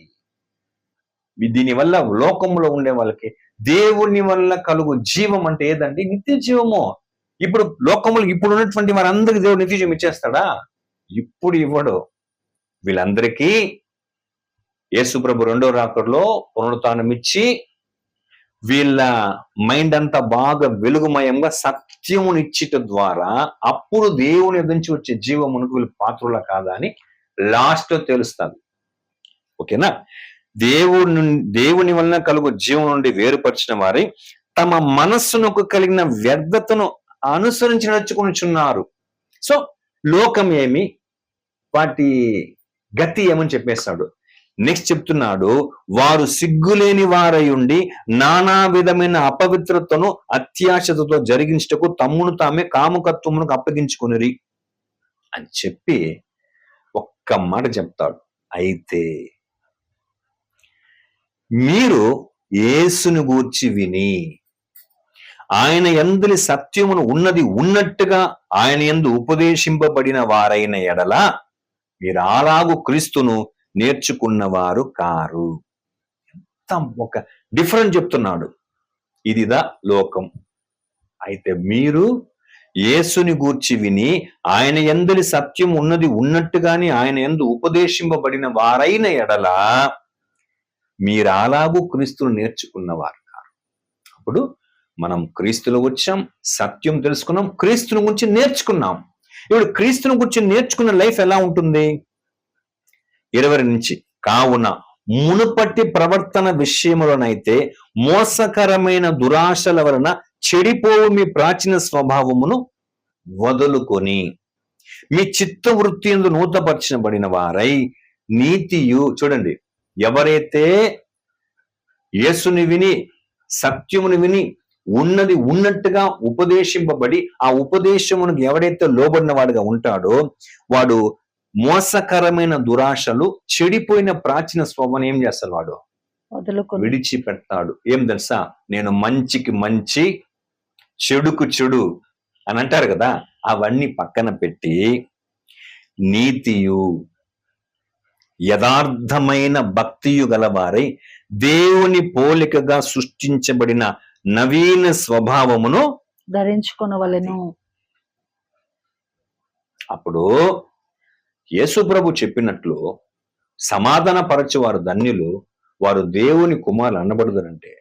Speaker 1: దీనివల్ల లోకంలో ఉండే వాళ్ళకి దేవుని వల్ల కలుగు జీవం అంటే ఏదండి? నిత్య జీవము. ఇప్పుడు లోకములు ఇప్పుడు ఉన్నటువంటి వారందరికీ దేవుడు నిత్య జీవం ఇచ్చేస్తాడా? ఇప్పుడు ఇవ్వడు. వీళ్ళందరికీ యేసు ప్రభు 2వ రాకడలో పునరుత్థానం ఇచ్చి వీళ్ళ మైండ్ అంతా బాగా వెలుగుమయంగా సత్యమునిచ్చిట ద్వారా అప్పుడు దేవుని నుంచి వచ్చే జీవమునకు వీళ్ళు పాత్రుల కాదా అని లాస్ట్ లో తెలుస్తుంది. ఓకేనా? దేవుని వలన కలుగు జీవం నుండి వేరుపరిచిన వారి తమ మనస్సునకు కలిగిన వ్యర్థతను అనుసరించి నడుచుకొనుచున్నారు. సో లోకం ఏమి, వాటి గతి ఏమని చెప్పేస్తాడు. నెక్స్ట్ చెప్తున్నాడు, వారు సిగ్గులేని వారై ఉండి నానా విధమైన అపవిత్రతను అత్యాశతో జరిగించటకు తమ్మును తామే కాముకత్వమునకు అప్పగించుకునిరి అని చెప్పి ఒక్క మాట చెప్తాడు. అయితే మీరు యేసును గూర్చి విని ఆయన యందు సత్యమును ఉన్నది ఉన్నట్టుగా ఆయన యందు ఉపదేశింపబడిన వారైన ఎడల మీరు అలాగు క్రీస్తును నేర్చుకున్నవారు కారు. ఎంత ఒక డిఫరెంట్ చెప్తున్నాడు. ఇదిదా లోకం. అయితే మీరు యేసుని గూర్చి విని ఆయన యందు సత్యం ఉన్నది ఉన్నట్టుగాని ఆయన యందు ఉపదేశింపబడిన వారైన ఎడల మీరు అలాగూ క్రీస్తును నేర్చుకున్నవారు కారు. అప్పుడు మనం క్రీస్తులో వచ్చాం, సత్యం తెలుసుకున్నాం, క్రీస్తుని గురించి నేర్చుకున్నాం. ఇప్పుడు క్రీస్తుని గురించి నేర్చుకున్న లైఫ్ ఎలా ఉంటుంది? 20 నుంచి, కావున మునుపటి ప్రవర్తన విషయములోనైతే మోసకరమైన దురాశల వలన చెడిపోవు మీ ప్రాచీన స్వభావమును వదులుకొని మీ చిత్త వృత్తి యందు నూతపరచబడిన వారై నీతియు, చూడండి, ఎవరైతే యేసుని విని సత్యమును విని ఉన్నది ఉన్నట్టుగా ఉపదేశింపబడి ఆ ఉపదేశమునికి ఎవడైతే లోబడిన వాడుగా ఉంటాడో వాడు మోసకరమైన దురాశలు, చెడిపోయిన ప్రాచీన స్వభావం ఏం చేస్తాడు? వాడు
Speaker 2: వదులుకొని
Speaker 1: విడిచిపెడతాడు. ఏం తెలుసా? నేను మంచికి మంచి, చెడుకు చెడు అని అంటారు కదా, అవన్నీ పక్కన పెట్టి నీతియు యథార్థమైన భక్తియు గలవారై దేవుని పోలికగా సృష్టించబడిన నవీన స్వభావమును
Speaker 2: ధరించుకొనవలెను.
Speaker 1: అప్పుడు యేసు ప్రభు చెప్పినట్లు సమాధాన పరచువారు ధన్యులు, వారు దేవుని కుమారులు అనబడుదరంటే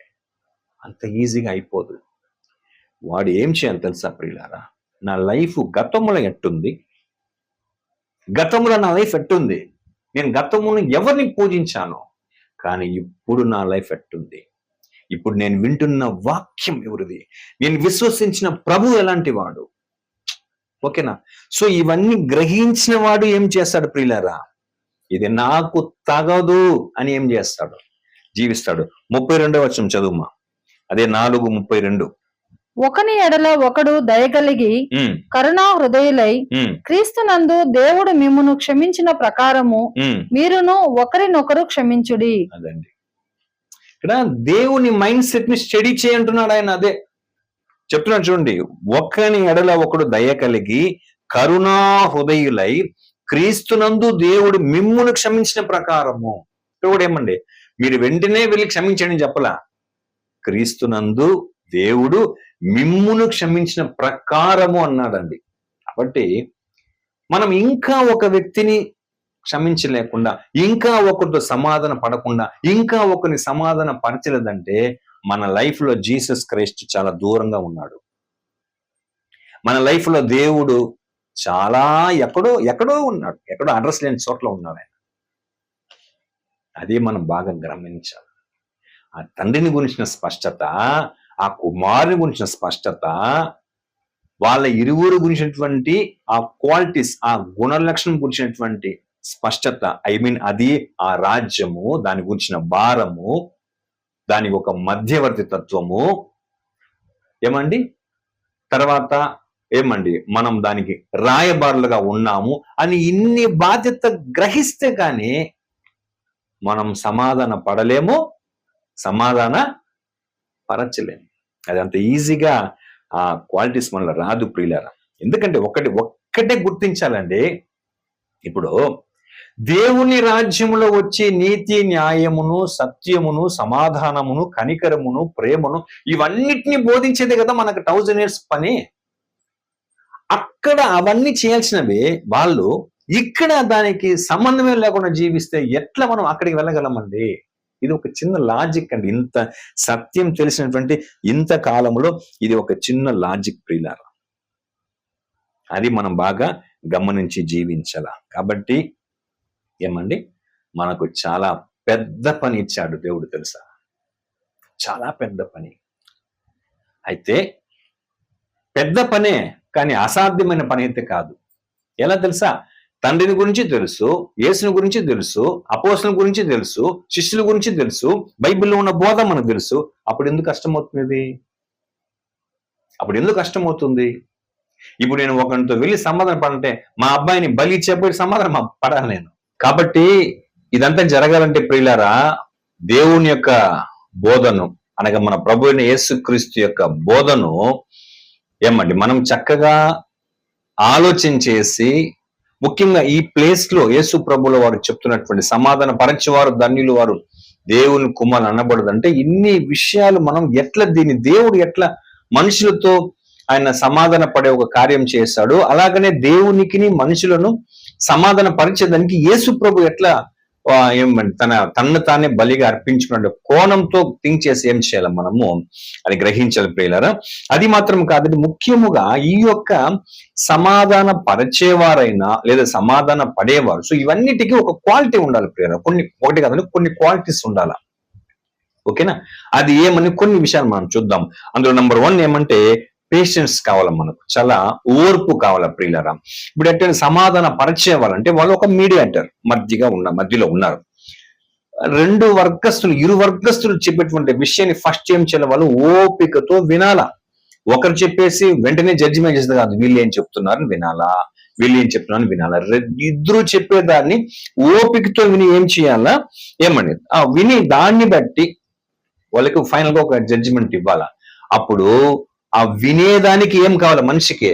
Speaker 1: అంత ఈజీగా అయిపోదు. వాడు ఏం చేయాలి తెలుసా ప్రియులారా? నా లైఫ్ గతంలో ఎట్టుంది, గతంలో నా లైఫ్ ఎట్టుంది, నేను గతంలో ఎవరిని పూజించాను, కానీ ఇప్పుడు నా లైఫ్ ఎట్టుంది, ఇప్పుడు నేను వింటున్న వాక్యం ఎవరిది, నేను విశ్వసించిన ప్రభు ఎలాంటి వాడు. ఓకేనా? సో ఇవన్నీ గ్రహించిన వాడు ఏం చేస్తాడు ప్రియులారా? ఇది నాకు తగదు అని ఏం చేస్తాడు? జీవిస్తాడు. 32వ వచనం చదువుమా. అదే 4:32.
Speaker 2: ఒకని ఎడల ఒకడు దయగలిగి కరుణా హృదయులై క్రీస్తునందు దేవుడు మిమ్మును క్షమించిన ప్రకారము మీరును ఒకరినొకరు క్షమించుడి.
Speaker 1: అదండి ఇక్కడ దేవుని మైండ్ సెట్ ని స్టడీ చేయంటున్నాడు ఆయన. అదే చెప్తున్నాడు చూడండి. ఒకని ఎడల ఒకడు దయ కలిగి కరుణా హృదయులై క్రీస్తునందు దేవుడు మిమ్మును క్షమించిన ప్రకారము. ఇప్పుడు ఏమండి, మీరు వెంటనే వెళ్ళి క్షమించండి చెప్పలా. క్రీస్తునందు దేవుడు మిమ్మును క్షమించిన ప్రకారము అన్నాడండి. కాబట్టి మనం ఇంకా ఒక వ్యక్తిని క్షమించలేకుండా, ఇంకా ఒకరితో సమాధాన పడకుండా, ఇంకా ఒకరిని సమాధాన పరచలేదంటే మన లైఫ్ లో జీసస్ క్రైస్ట్ చాలా దూరంగా ఉన్నాడు. మన లైఫ్ లో దేవుడు చాలా ఎక్కడో ఉన్నాడు, ఎక్కడో అడ్రస్ లేని చోట్ల ఉన్నాడు ఆయన. అది మనం బాగా గమనించాలి. ఆ తండ్రిని గురించిన స్పష్టత, ఆ కుమారుని గురించిన స్పష్టత, వాళ్ళ ఇరువురు గురించినటువంటి ఆ క్వాలిటీస్, ఆ గుణలక్షణం గురించినటువంటి స్పష్టత, అది ఆ రాజ్యము, దాని గురించిన భారము, దానికి ఒక మధ్యవర్తి తత్వము ఏమండి, తర్వాత ఏమండి మనం దానికి రాయబారులుగా ఉన్నాము అని ఇన్ని బాధ్యత గ్రహిస్తే కానీ మనం సమాధాన పడలేము, సమాధాన పరచలేము. అది అంత ఈజీగా ఆ క్వాలిటీస్ మనలో రాదు ప్రియులారా. ఎందుకంటే ఒక్కటే గుర్తించాలండి. ఇప్పుడు దేవుని రాజ్యములో వచ్చి నీతి, న్యాయమును, సత్యమును, సమాధానమును, కనికరమును, ప్రేమను ఇవన్నిటిని బోధించేదే కదా మనకు 1000 years పని. అక్కడ అవన్నీ చేయాల్సినవి వాళ్ళు ఇక్కడ దానికి సంబంధమే లేకుండా జీవిస్తే ఎట్లా మనం అక్కడికి వెళ్ళగలమండి? ఇది ఒక చిన్న లాజిక్ అండి. ఇంత సత్యం తెలిసినటువంటి ఇంత కాలంలో ఇది ఒక చిన్న లాజిక్ ప్రియులారా. అది మనం బాగా గమనించి జీవించాల. కాబట్టి ఏమండి, మనకు చాలా పెద్ద పని ఇచ్చాడు దేవుడు తెలుసా, చాలా పెద్ద పని. అయితే పెద్ద పనే, కానీ అసాధ్యమైన పని అయితే కాదు. ఎలా తెలుసా? తండ్రిని గురించి తెలుసు, యేసుని గురించి తెలుసు, అపోస్తలుల గురించి తెలుసు, శిష్యుల గురించి తెలుసు, బైబిల్లో ఉన్న బోధ మనకు తెలుసు. అప్పుడు ఎందుకు కష్టమవుతుంది? ఇప్పుడు నేను ఒకరితో వెళ్ళి సమాధానం పడంటే మా అబ్బాయిని బలి చెప్పి సమాధానం పడాలి నేను. కాబట్టి ఇదంతా జరగాలంటే ప్రియులారా, దేవుని యొక్క బోధను అనగా మన ప్రభు అయిన యేసుక్రీస్తు యొక్క బోధను ఏమండి మనం చక్కగా ఆలోచన చేసి, ముఖ్యంగా ఈ ప్లేస్ లో యేసు ప్రభుల వారు చెప్తున్నటువంటి సమాధాన పరచేవారు ధన్యులు, వారు దేవుని కుమారులు అనబడదంటే ఇన్ని విషయాలు మనం దేవుడు ఎట్లా మనుషులతో ఆయన సమాధాన పడే ఒక కార్యం చేస్తాడు, అలాగనే దేవునికి మనుషులను సమాధాన పరిచేదానికి యేసు ప్రభు ఎట్లా ఏమంటే తన్ను తానే బలిగా అర్పించుకున్న కోణంతో థింక్ చేసి ఏం చేయాలి మనము అది గ్రహించాలి ప్రియులారా. అది మాత్రం కాదండి, ముఖ్యముగా ఈ యొక్క సమాధాన పరిచేవారైనా లేదా సమాధాన పడేవారు, సో ఇవన్నిటికీ ఒక క్వాలిటీ ఉండాలి ప్రియులారా. ఒకటి కాదండి, కొన్ని క్వాలిటీస్ ఉండాలి. ఓకేనా, అది ఏమని కొన్ని విషయాలు మనం చూద్దాం. అందులో నెంబర్ 1 ఏమంటే పేషెన్స్ కావాలి, మనకు చాలా ఓర్పు కావాలా ప్రియులారా. ఇప్పుడు అంటే సమాధాన పరిచేవాళ్ళంటే వాళ్ళు ఒక మీడియేటర్ మధ్యలో ఉన్నారు. ఇరు వర్గస్తులు చెప్పేటువంటి విషయాన్ని ఫస్ట్ ఏం చేయాలి, వాళ్ళు ఓపికతో వినాలా. ఒకరు చెప్పేసి వెంటనే జడ్జిమెంట్ చేసేది కాదు, వీళ్ళు ఏం చెప్తున్నారని వినాలా, వీళ్ళు ఏం చెప్తున్నారని వినాలా. ఇద్దరు చెప్పేదాన్ని ఓపికతో విని ఏం చేయాలా, ఏమండి విని దాన్ని బట్టి వాళ్ళకి ఫైనల్ గా ఒక జడ్జిమెంట్ ఇవ్వాలా. అప్పుడు ఆ వినేదానికి ఏం కావాలా, మనిషికి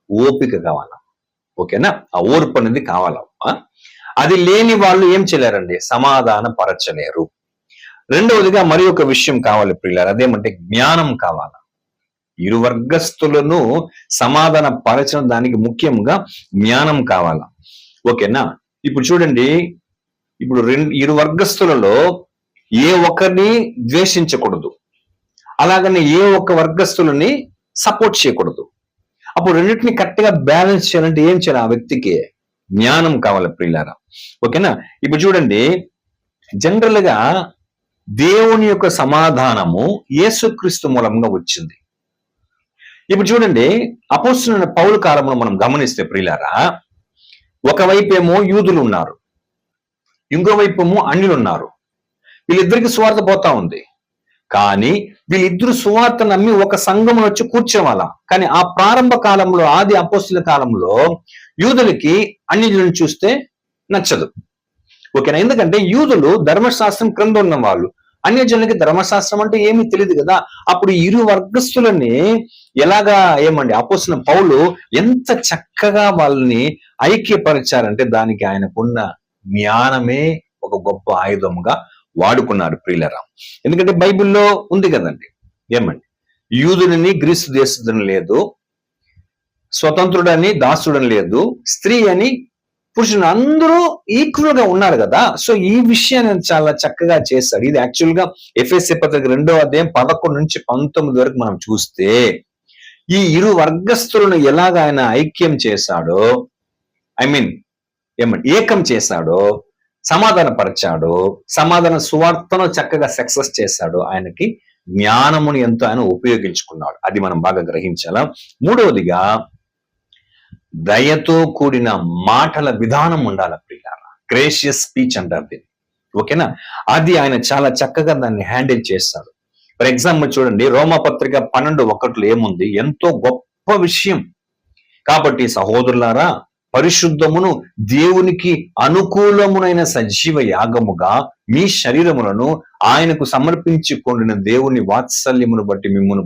Speaker 1: ఓపిక కావాలా. ఓకేనా, ఆ ఓర్పు అనేది కావాలా. అది లేని వాళ్ళు ఏం చేయలేరండి, సమాధాన పరచలేరు. రెండవదిగా మరి ఒక విషయం కావాలి ప్రియులారా, అదేమంటే జ్ఞానం కావాలా. ఇరు వర్గస్తులను సమాధాన పరచడం దానికి ముఖ్యంగా జ్ఞానం కావాలా. ఓకేనా, ఇప్పుడు చూడండి, ఇప్పుడు ఇరు వర్గస్తులలో ఏ ఒక్కరిని ద్వేషించకూడదు, అలాగనే ఏ ఒక్క వర్గస్తులని సపోర్ట్ చేయకూడదు. అప్పుడు రెండింటిని కరెక్ట్ గా బ్యాలెన్స్ చేయాలంటే ఏం చేయాలి, ఆ వ్యక్తికి జ్ఞానం కావాలి ప్రియులారా. ఓకేనా, ఇప్పుడు చూడండి, జనరల్ గా దేవుని యొక్క సమాధానము యేసుక్రీస్తు మూలంగా వచ్చింది. ఇప్పుడు చూడండి, అపోస్తలుడైన పౌలు కాలంలో మనం గమనిస్తే ప్రియులారా, ఒకవైపు ఏమో యూదులు ఉన్నారు, ఇంకోవైపు ఏమో అన్యులు ఉన్నారు. వీళ్ళిద్దరికి సువార్త పోతా ఉంది. కానీ వీళ్ళిద్దరు సువార్త నమ్మి ఒక సంఘంలో వచ్చి కూర్చోవాలా. కానీ ఆ ప్రారంభ కాలంలో, ఆది అపోస్తలుల కాలంలో యూదులకి అన్యజనులను చూస్తే నచ్చదు. ఓకేనా, ఎందుకంటే యూదులు ధర్మశాస్త్రం క్రింద ఉన్న వాళ్ళు, అన్యజనులకి ధర్మశాస్త్రం అంటే ఏమీ తెలియదు కదా. అప్పుడు ఇరు వర్గస్తులని ఎలాగా అపోస్తలుడైన పౌలు ఎంత చక్కగా వాళ్ళని ఐక్యపరిచారంటే దానికి ఆయనకున్న జ్ఞానమే ఒక గొప్ప ఆయుధముగా వాడుకున్నారు ప్రియులరా. ఎందుకంటే బైబిల్లో ఉంది కదండి, యూదుని గ్రీసు దేశుడని లేదు, స్వతంత్రుడని దాసుడని లేదు, స్త్రీ అని పురుషుడు, అందరూ ఈక్వల్ గా ఉన్నారు కదా. సో ఈ విషయాన్ని చాలా చక్కగా చేశాడు. ఇది యాక్చువల్ గా ఎఫెసీ పత్రిక 2వ అధ్యాయం 11 నుంచి 19 వరకు మనం చూస్తే ఈ ఇరు వర్గస్తులను ఎలాగ ఆయన ఐక్యం చేశాడో, ఏకం చేశాడో, సమాధాన పరచాడు, సమాధాన సువార్తను చక్కగా సక్సెస్ చేశాడు. ఆయనకి జ్ఞానమును ఎంతో ఆయన ఉపయోగించుకున్నాడు. అది మనం బాగా గ్రహించాలా. మూడవదిగా దయతో కూడిన మాటల విధానం ఉండాలి ప్రియులారా. గ్రేషియస్ స్పీచ్ అంటారు దీన్ని. ఓకేనా, అది ఆయన చాలా చక్కగా దాన్ని హ్యాండిల్ చేస్తాడు. ఫర్ ఎగ్జాంపుల్ చూడండి, రోమపత్రిక 12:1 ఏముంది, ఎంతో గొప్ప విషయం. కాబట్టి సహోదరులారా, పరిశుద్ధమును దేవునికి అనుకూలమునైన సజీవ యాగముగా మీ శరీరములను ఆయనకు సమర్పించుకొనిన దేవుని వాత్సల్యమును బట్టి మిమ్మును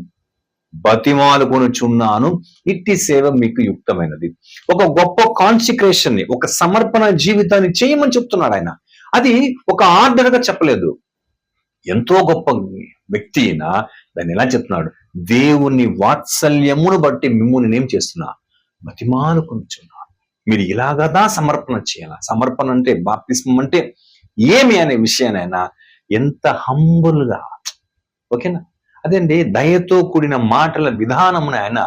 Speaker 1: బతిమాలుకొనుచున్నాను, ఇట్టి సేవ మీకు యుక్తమైనది. ఒక గొప్ప కాన్సిక్రేషన్ ని, ఒక సమర్పణ జీవితాన్ని చేయమని చెప్తున్నాడు ఆయన. అది ఒక ఆర్డర్ గా చెప్పలేదు. ఎంతో గొప్ప వ్యక్తి అయినా దాన్ని ఎలా చెప్తున్నాడు, దేవుని వాత్సల్యమును బట్టి మిమ్ముని ఏం చేస్తున్నా, బతిమాలుకొనుచున్నాను, మీరు ఇలాగదా సమర్పణ చేయాల. సమర్పణ అంటే, బాప్తిస్మం అంటే ఏమి అనే విషయానైనా ఎంత హంబుల్ గా, ఓకేనా, అదండి దయతో కూడిన మాటల విధానమును ఆయన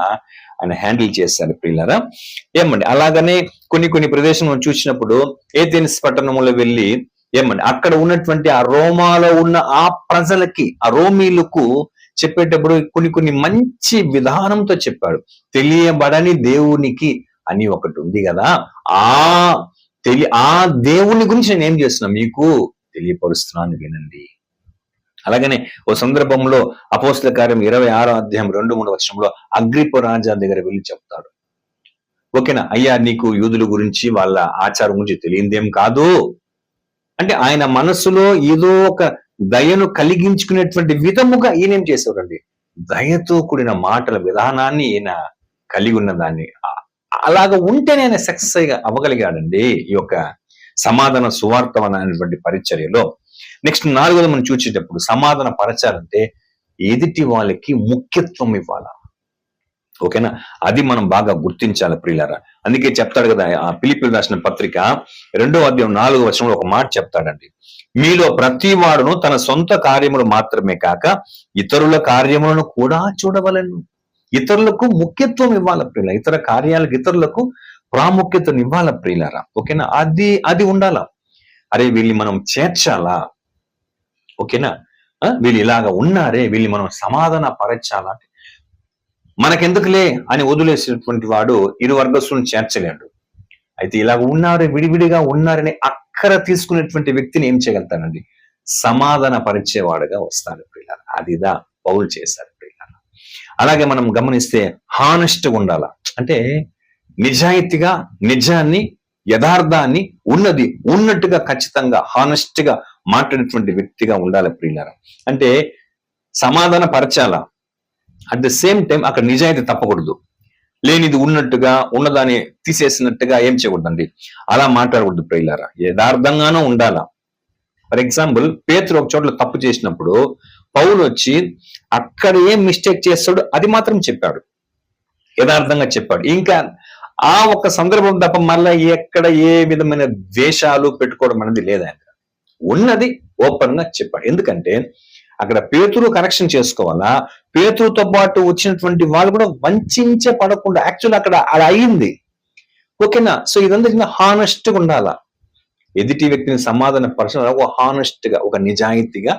Speaker 1: హ్యాండిల్ చేశారు ప్రియులారా. అలాగనే కొన్ని ప్రదేశం చూసినప్పుడు ఏథెన్స్ పట్టణంలో వెళ్ళి అక్కడ ఉన్నటువంటి ఆ రోమాలో ఉన్న ఆ ప్రజలకి, ఆ రోమీలకు చెప్పేటప్పుడు కొన్ని మంచి విధానంతో చెప్పాడు. తెలియబడని దేవునికి అని ఒకటి ఉంది కదా, ఆ దేవుని గురించి నేను ఏం చేస్తున్నా, మీకు తెలియపరుస్తున్నాను, వినండి. అలాగనే ఓ సందర్భంలో అపోస్తల కార్యం 26వ అధ్యాయం 2-3 వచనంలో అగ్రిప్ప రాజా దగ్గర వెళ్ళి చెప్తాడు. ఓకేనా, అయ్యా నీకు యూదుల గురించి వాళ్ళ ఆచారం గురించి తెలియందేం కాదు అంటే, ఆయన మనసులో ఏదో ఒక దయను కలిగించుకునేటువంటి విధముగా ఈయనేం చేసేవాడండి, దయతో కూడిన మాటల విధానాన్ని ఈయన కలిగి ఉన్నదాన్ని, అలాగ ఉంటేనే ఆయన సక్సెస్ అవ్వగలిగాడండి ఈ యొక్క సమాధాన సువార్త అనేటువంటి పరిచర్యలో. నెక్స్ట్ 4వది మనం చూసేటప్పుడు, సమాధాన పరచాలంటే ఎదుటి వాళ్ళకి ముఖ్యత్వం ఇవ్వాలా. ఓకేనా? అది మనం బాగా గుర్తించాలి ప్రియులారా. అందుకే చెప్తాడు కదా, ఆ ఫిలిప్పీయులకు రాసిన పత్రిక 2వ అధ్యాయం 4వ వచనంలో ఒక మాట చెప్తాడండి. మీలో ప్రతి వాడును తన సొంత కార్యములు మాత్రమే కాక ఇతరుల కార్యములను కూడా చూడవలెను. ఇతరులకు ముఖ్యత్వం ఇవ్వాలి ప్రియుల, ఇతర కార్యాలకు ఇతరులకు ప్రాముఖ్యతను ఇవ్వాల ప్రియులారా. ఓకేనా? అది ఉండాలా. అరే వీళ్ళని మనం చేర్చాలా, ఓకేనా? వీళ్ళు ఇలాగా ఉన్నారే, వీళ్ళని మనం సమాధాన పరచాలా. మనకెందుకులే అని వదిలేసినటువంటి వాడు ఇరు వర్గస్తులను చేర్చలేడు. అయితే ఇలాగ ఉన్నారు, విడివిడిగా ఉన్నారని అక్కర తీసుకునేటువంటి వ్యక్తిని ఏం చేయగలుగుతానండి? సమాధాన పరిచేవాడుగా వస్తాడు ప్రియులారా. అదిదా పౌలు చేశారు ప్రియులారా. అలాగే మనం గమనిస్తే హానెస్ట్గా ఉండాలా. అంటే నిజాయితీగా, నిజాన్ని, యథార్థాన్ని ఉన్నట్టుగా ఖచ్చితంగా హానెస్ట్ గా మాట్లాడేటువంటి వ్యక్తిగా ఉండాలి ప్రియులారా. అంటే సమాధాన పరచాలా, అట్ ద సేమ్ టైం అక్కడ నిజాయితీ తప్పకూడదు. లేనిది ఉన్నట్టుగా, ఉన్నదాన్ని తీసేసినట్టుగా ఏం చేయకూడదండి, అలా మాట్లాడకూడదు ప్రియులారా. యథార్థంగానూ ఉండాలా. ఫర్ ఎగ్జాంపుల్, పేతురు ఒక చోట్ల తప్పు చేసినప్పుడు పౌలు వచ్చి అక్కడ ఏం మిస్టేక్ చేస్తాడు అది మాత్రం చెప్పాడు, యథార్థంగా చెప్పాడు. ఇంకా ఆ ఒక్క సందర్భం తప్ప మళ్ళీ ఎక్కడ ఏ విధమైన ద్వేషాలు పెట్టుకోవడం అనేది లేదా, ఉన్నది ఓపెన్ గా చెప్పాడు. ఎందుకంటే అక్కడ పేతురు కరెక్షన్ చేసుకోవాలా, పేతురుతో పాటు వచ్చినటువంటి వాళ్ళు కూడా వంచే పడకుండా. యాక్చువల్ అక్కడ అలా అయింది, ఓకేనా? సో ఇదంతా హానెస్ట్ గా ఉండాలా. ఎదుటి వ్యక్తిని సమాధాన పరచడం ఒక హానెస్ట్ గా, ఒక నిజాయితీగా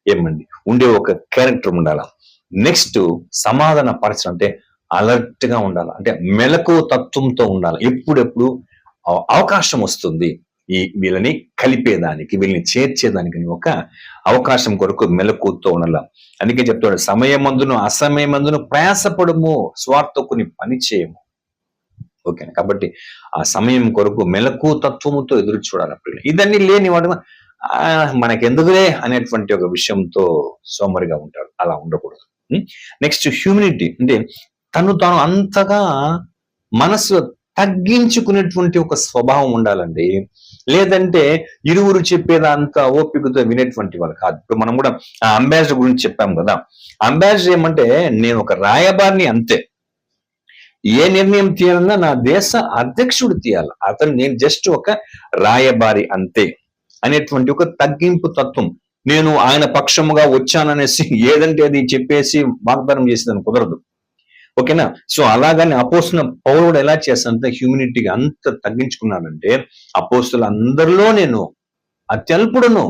Speaker 1: ఏమండి ఉండే ఒక క్యారెక్టర్ ఉండాలా. నెక్స్ట్ సమాధాన పరచడం అంటే అలర్ట్ గా ఉండాలి, అంటే మెలకు తత్వంతో ఉండాలి. ఎప్పుడెప్పుడు అవకాశం వస్తుంది వీళ్ళని కలిపేదానికి, వీళ్ళని చేర్చేదానికి ఒక అవకాశం కొరకు మెలకుతో ఉండాల. అందుకే చెప్తాడు, సమయమందును అసమయమందును ప్రయాసపడము, స్వార్థకుని పని చేయము. ఓకే, కాబట్టి ఆ సమయం కొరకు మెలకు తత్వముతో ఎదురు చూడాలి. ఇదన్నీ లేని వాడు మనకెందుకులే అనేటువంటి ఒక విషయంతో సోమరిగా ఉంటాడు. అలా ఉండకూడదు. నెక్స్ట్ హ్యూమినిటీ, అంటే తాను అంతగా మనసు తగ్గించుకునేటువంటి ఒక స్వభావం ఉండాలండి. లేదంటే ఇరువురు చెప్పేదంతా ఓపికతో వినేటువంటి వాళ్ళు కాదు. ఇప్పుడు మనం కూడా ఆ అంబాసిడర్ గురించి చెప్పాం కదా. అంబాసిడర్ ఏమంటే, నేను ఒక రాయబారిని అంతే, ఏ నిర్ణయం తీయాలన్నా నా దేశ అధ్యక్షుడు తీయాలి, నేను జస్ట్ ఒక రాయబారి అంతే అనేటువంటి ఒక తగ్గింపు తత్వం. నేను ఆయన పక్షముగా వచ్చాననేసి ఏదంటే అది చెప్పేసి వాగ్దానం చేసేదని కుదరదు. ఓకేనా? సో అలాగని అపోస్తుల పౌరుడు ఎలా చేస్తానంటే హ్యూమినిటీగా అంత తగ్గించుకున్నానంటే, అపోస్తులు అందరిలో నేను అత్యల్పుడును,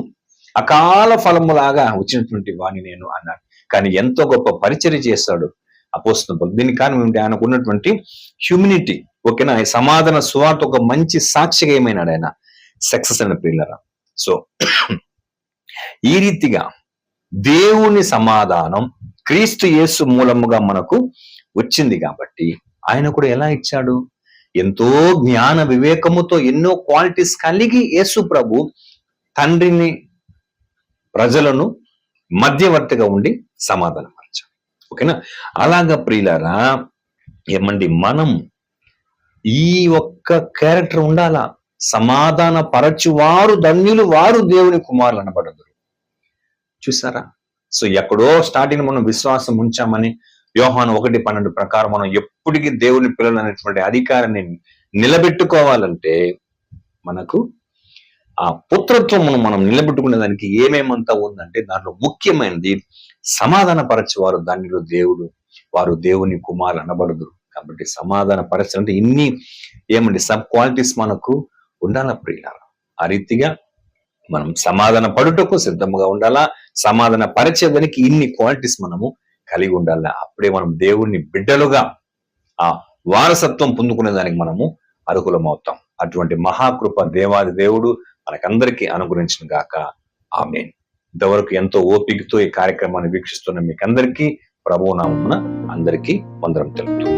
Speaker 1: అకాల ఫలములాగా వచ్చినటువంటి వాణ్ణి నేను అన్నాడు. కానీ ఎంతో గొప్ప పరిచర్య చేస్తాడు అపోస్తుల పౌరుడు. దీనికి కారణం ఏమిటి? ఆయనకు ఉన్నటువంటి హ్యూమినిటీ. ఓకేనా? ఈ సమాధాన సువార్త ఒక మంచి సాక్షిగా ఏమైనాడు ఆయన, సక్సెస్ అయిన ప్రియులారా. సో ఈ రీతిగా దేవుని సమాధానం క్రీస్తు యేసు మూలముగా మనకు వచ్చింది కాబట్టి ఆయన కూడా ఎలా ఇచ్చాడు? ఎంతో జ్ఞాన వివేకముతో ఎన్నో క్వాలిటీస్ కలిగి యేసు ప్రభు తండ్రిని, ప్రజలను మధ్యవర్తిగా ఉండి సమాధానపరిచాడు. ఓకేనా? అలాగా ప్రియులారా ఏమండి, మనం ఈ ఒక్క క్యారెక్టర్ ఉండాలా. సమాధాన పరచువారు ధన్యులు, వారు దేవుని కుమారులు అనబడదురు. చూసారా? సో ఎక్కడో స్టార్టింగ్ మనం విశ్వాసం ఉంచామని యోహాను 1:12 ప్రకారం మనం ఎప్పటికీ దేవుని పిల్లలు అనేటువంటి అధికారాన్ని నిలబెట్టుకోవాలంటే మనకు ఆ పుత్రత్వం మనం నిలబెట్టుకునే దానికి ఏమేమంతా ఉందంటే, దాంట్లో ముఖ్యమైనది సమాధాన పరచువారు ధన్యులు, వారు దేవుని కుమారులు అనబడదురు. కాబట్టి సమాధాన పరచాలంటే ఇన్ని ఏమండి సబ్ క్వాలిటీస్ మనకు ఉండాలా ప్రియులారా. ఆ రీతిగా మనం సమాధాన పడుటకు సిద్ధంగా ఉండాలా, సమాధాన పరిచేదానికి ఇన్ని క్వాలిటీస్ మనము కలిగి ఉండాలి. అప్పుడే మనం దేవుణ్ణి బిడ్డలుగా ఆ వారసత్వం పొందుకునే దానికి మనము అర్హులం అవుతాం. అటువంటి మహాకృప దేవాది దేవుడు మనకందరికీ అనుగ్రహించిన గాక. ఆమేన్. ఇంతవరకు ఎంతో ఓపికతో ఈ కార్యక్రమాన్ని వీక్షిస్తున్న మీకందరికీ ప్రభువు నామమున అందరికీ వందనం తెలుపుతూ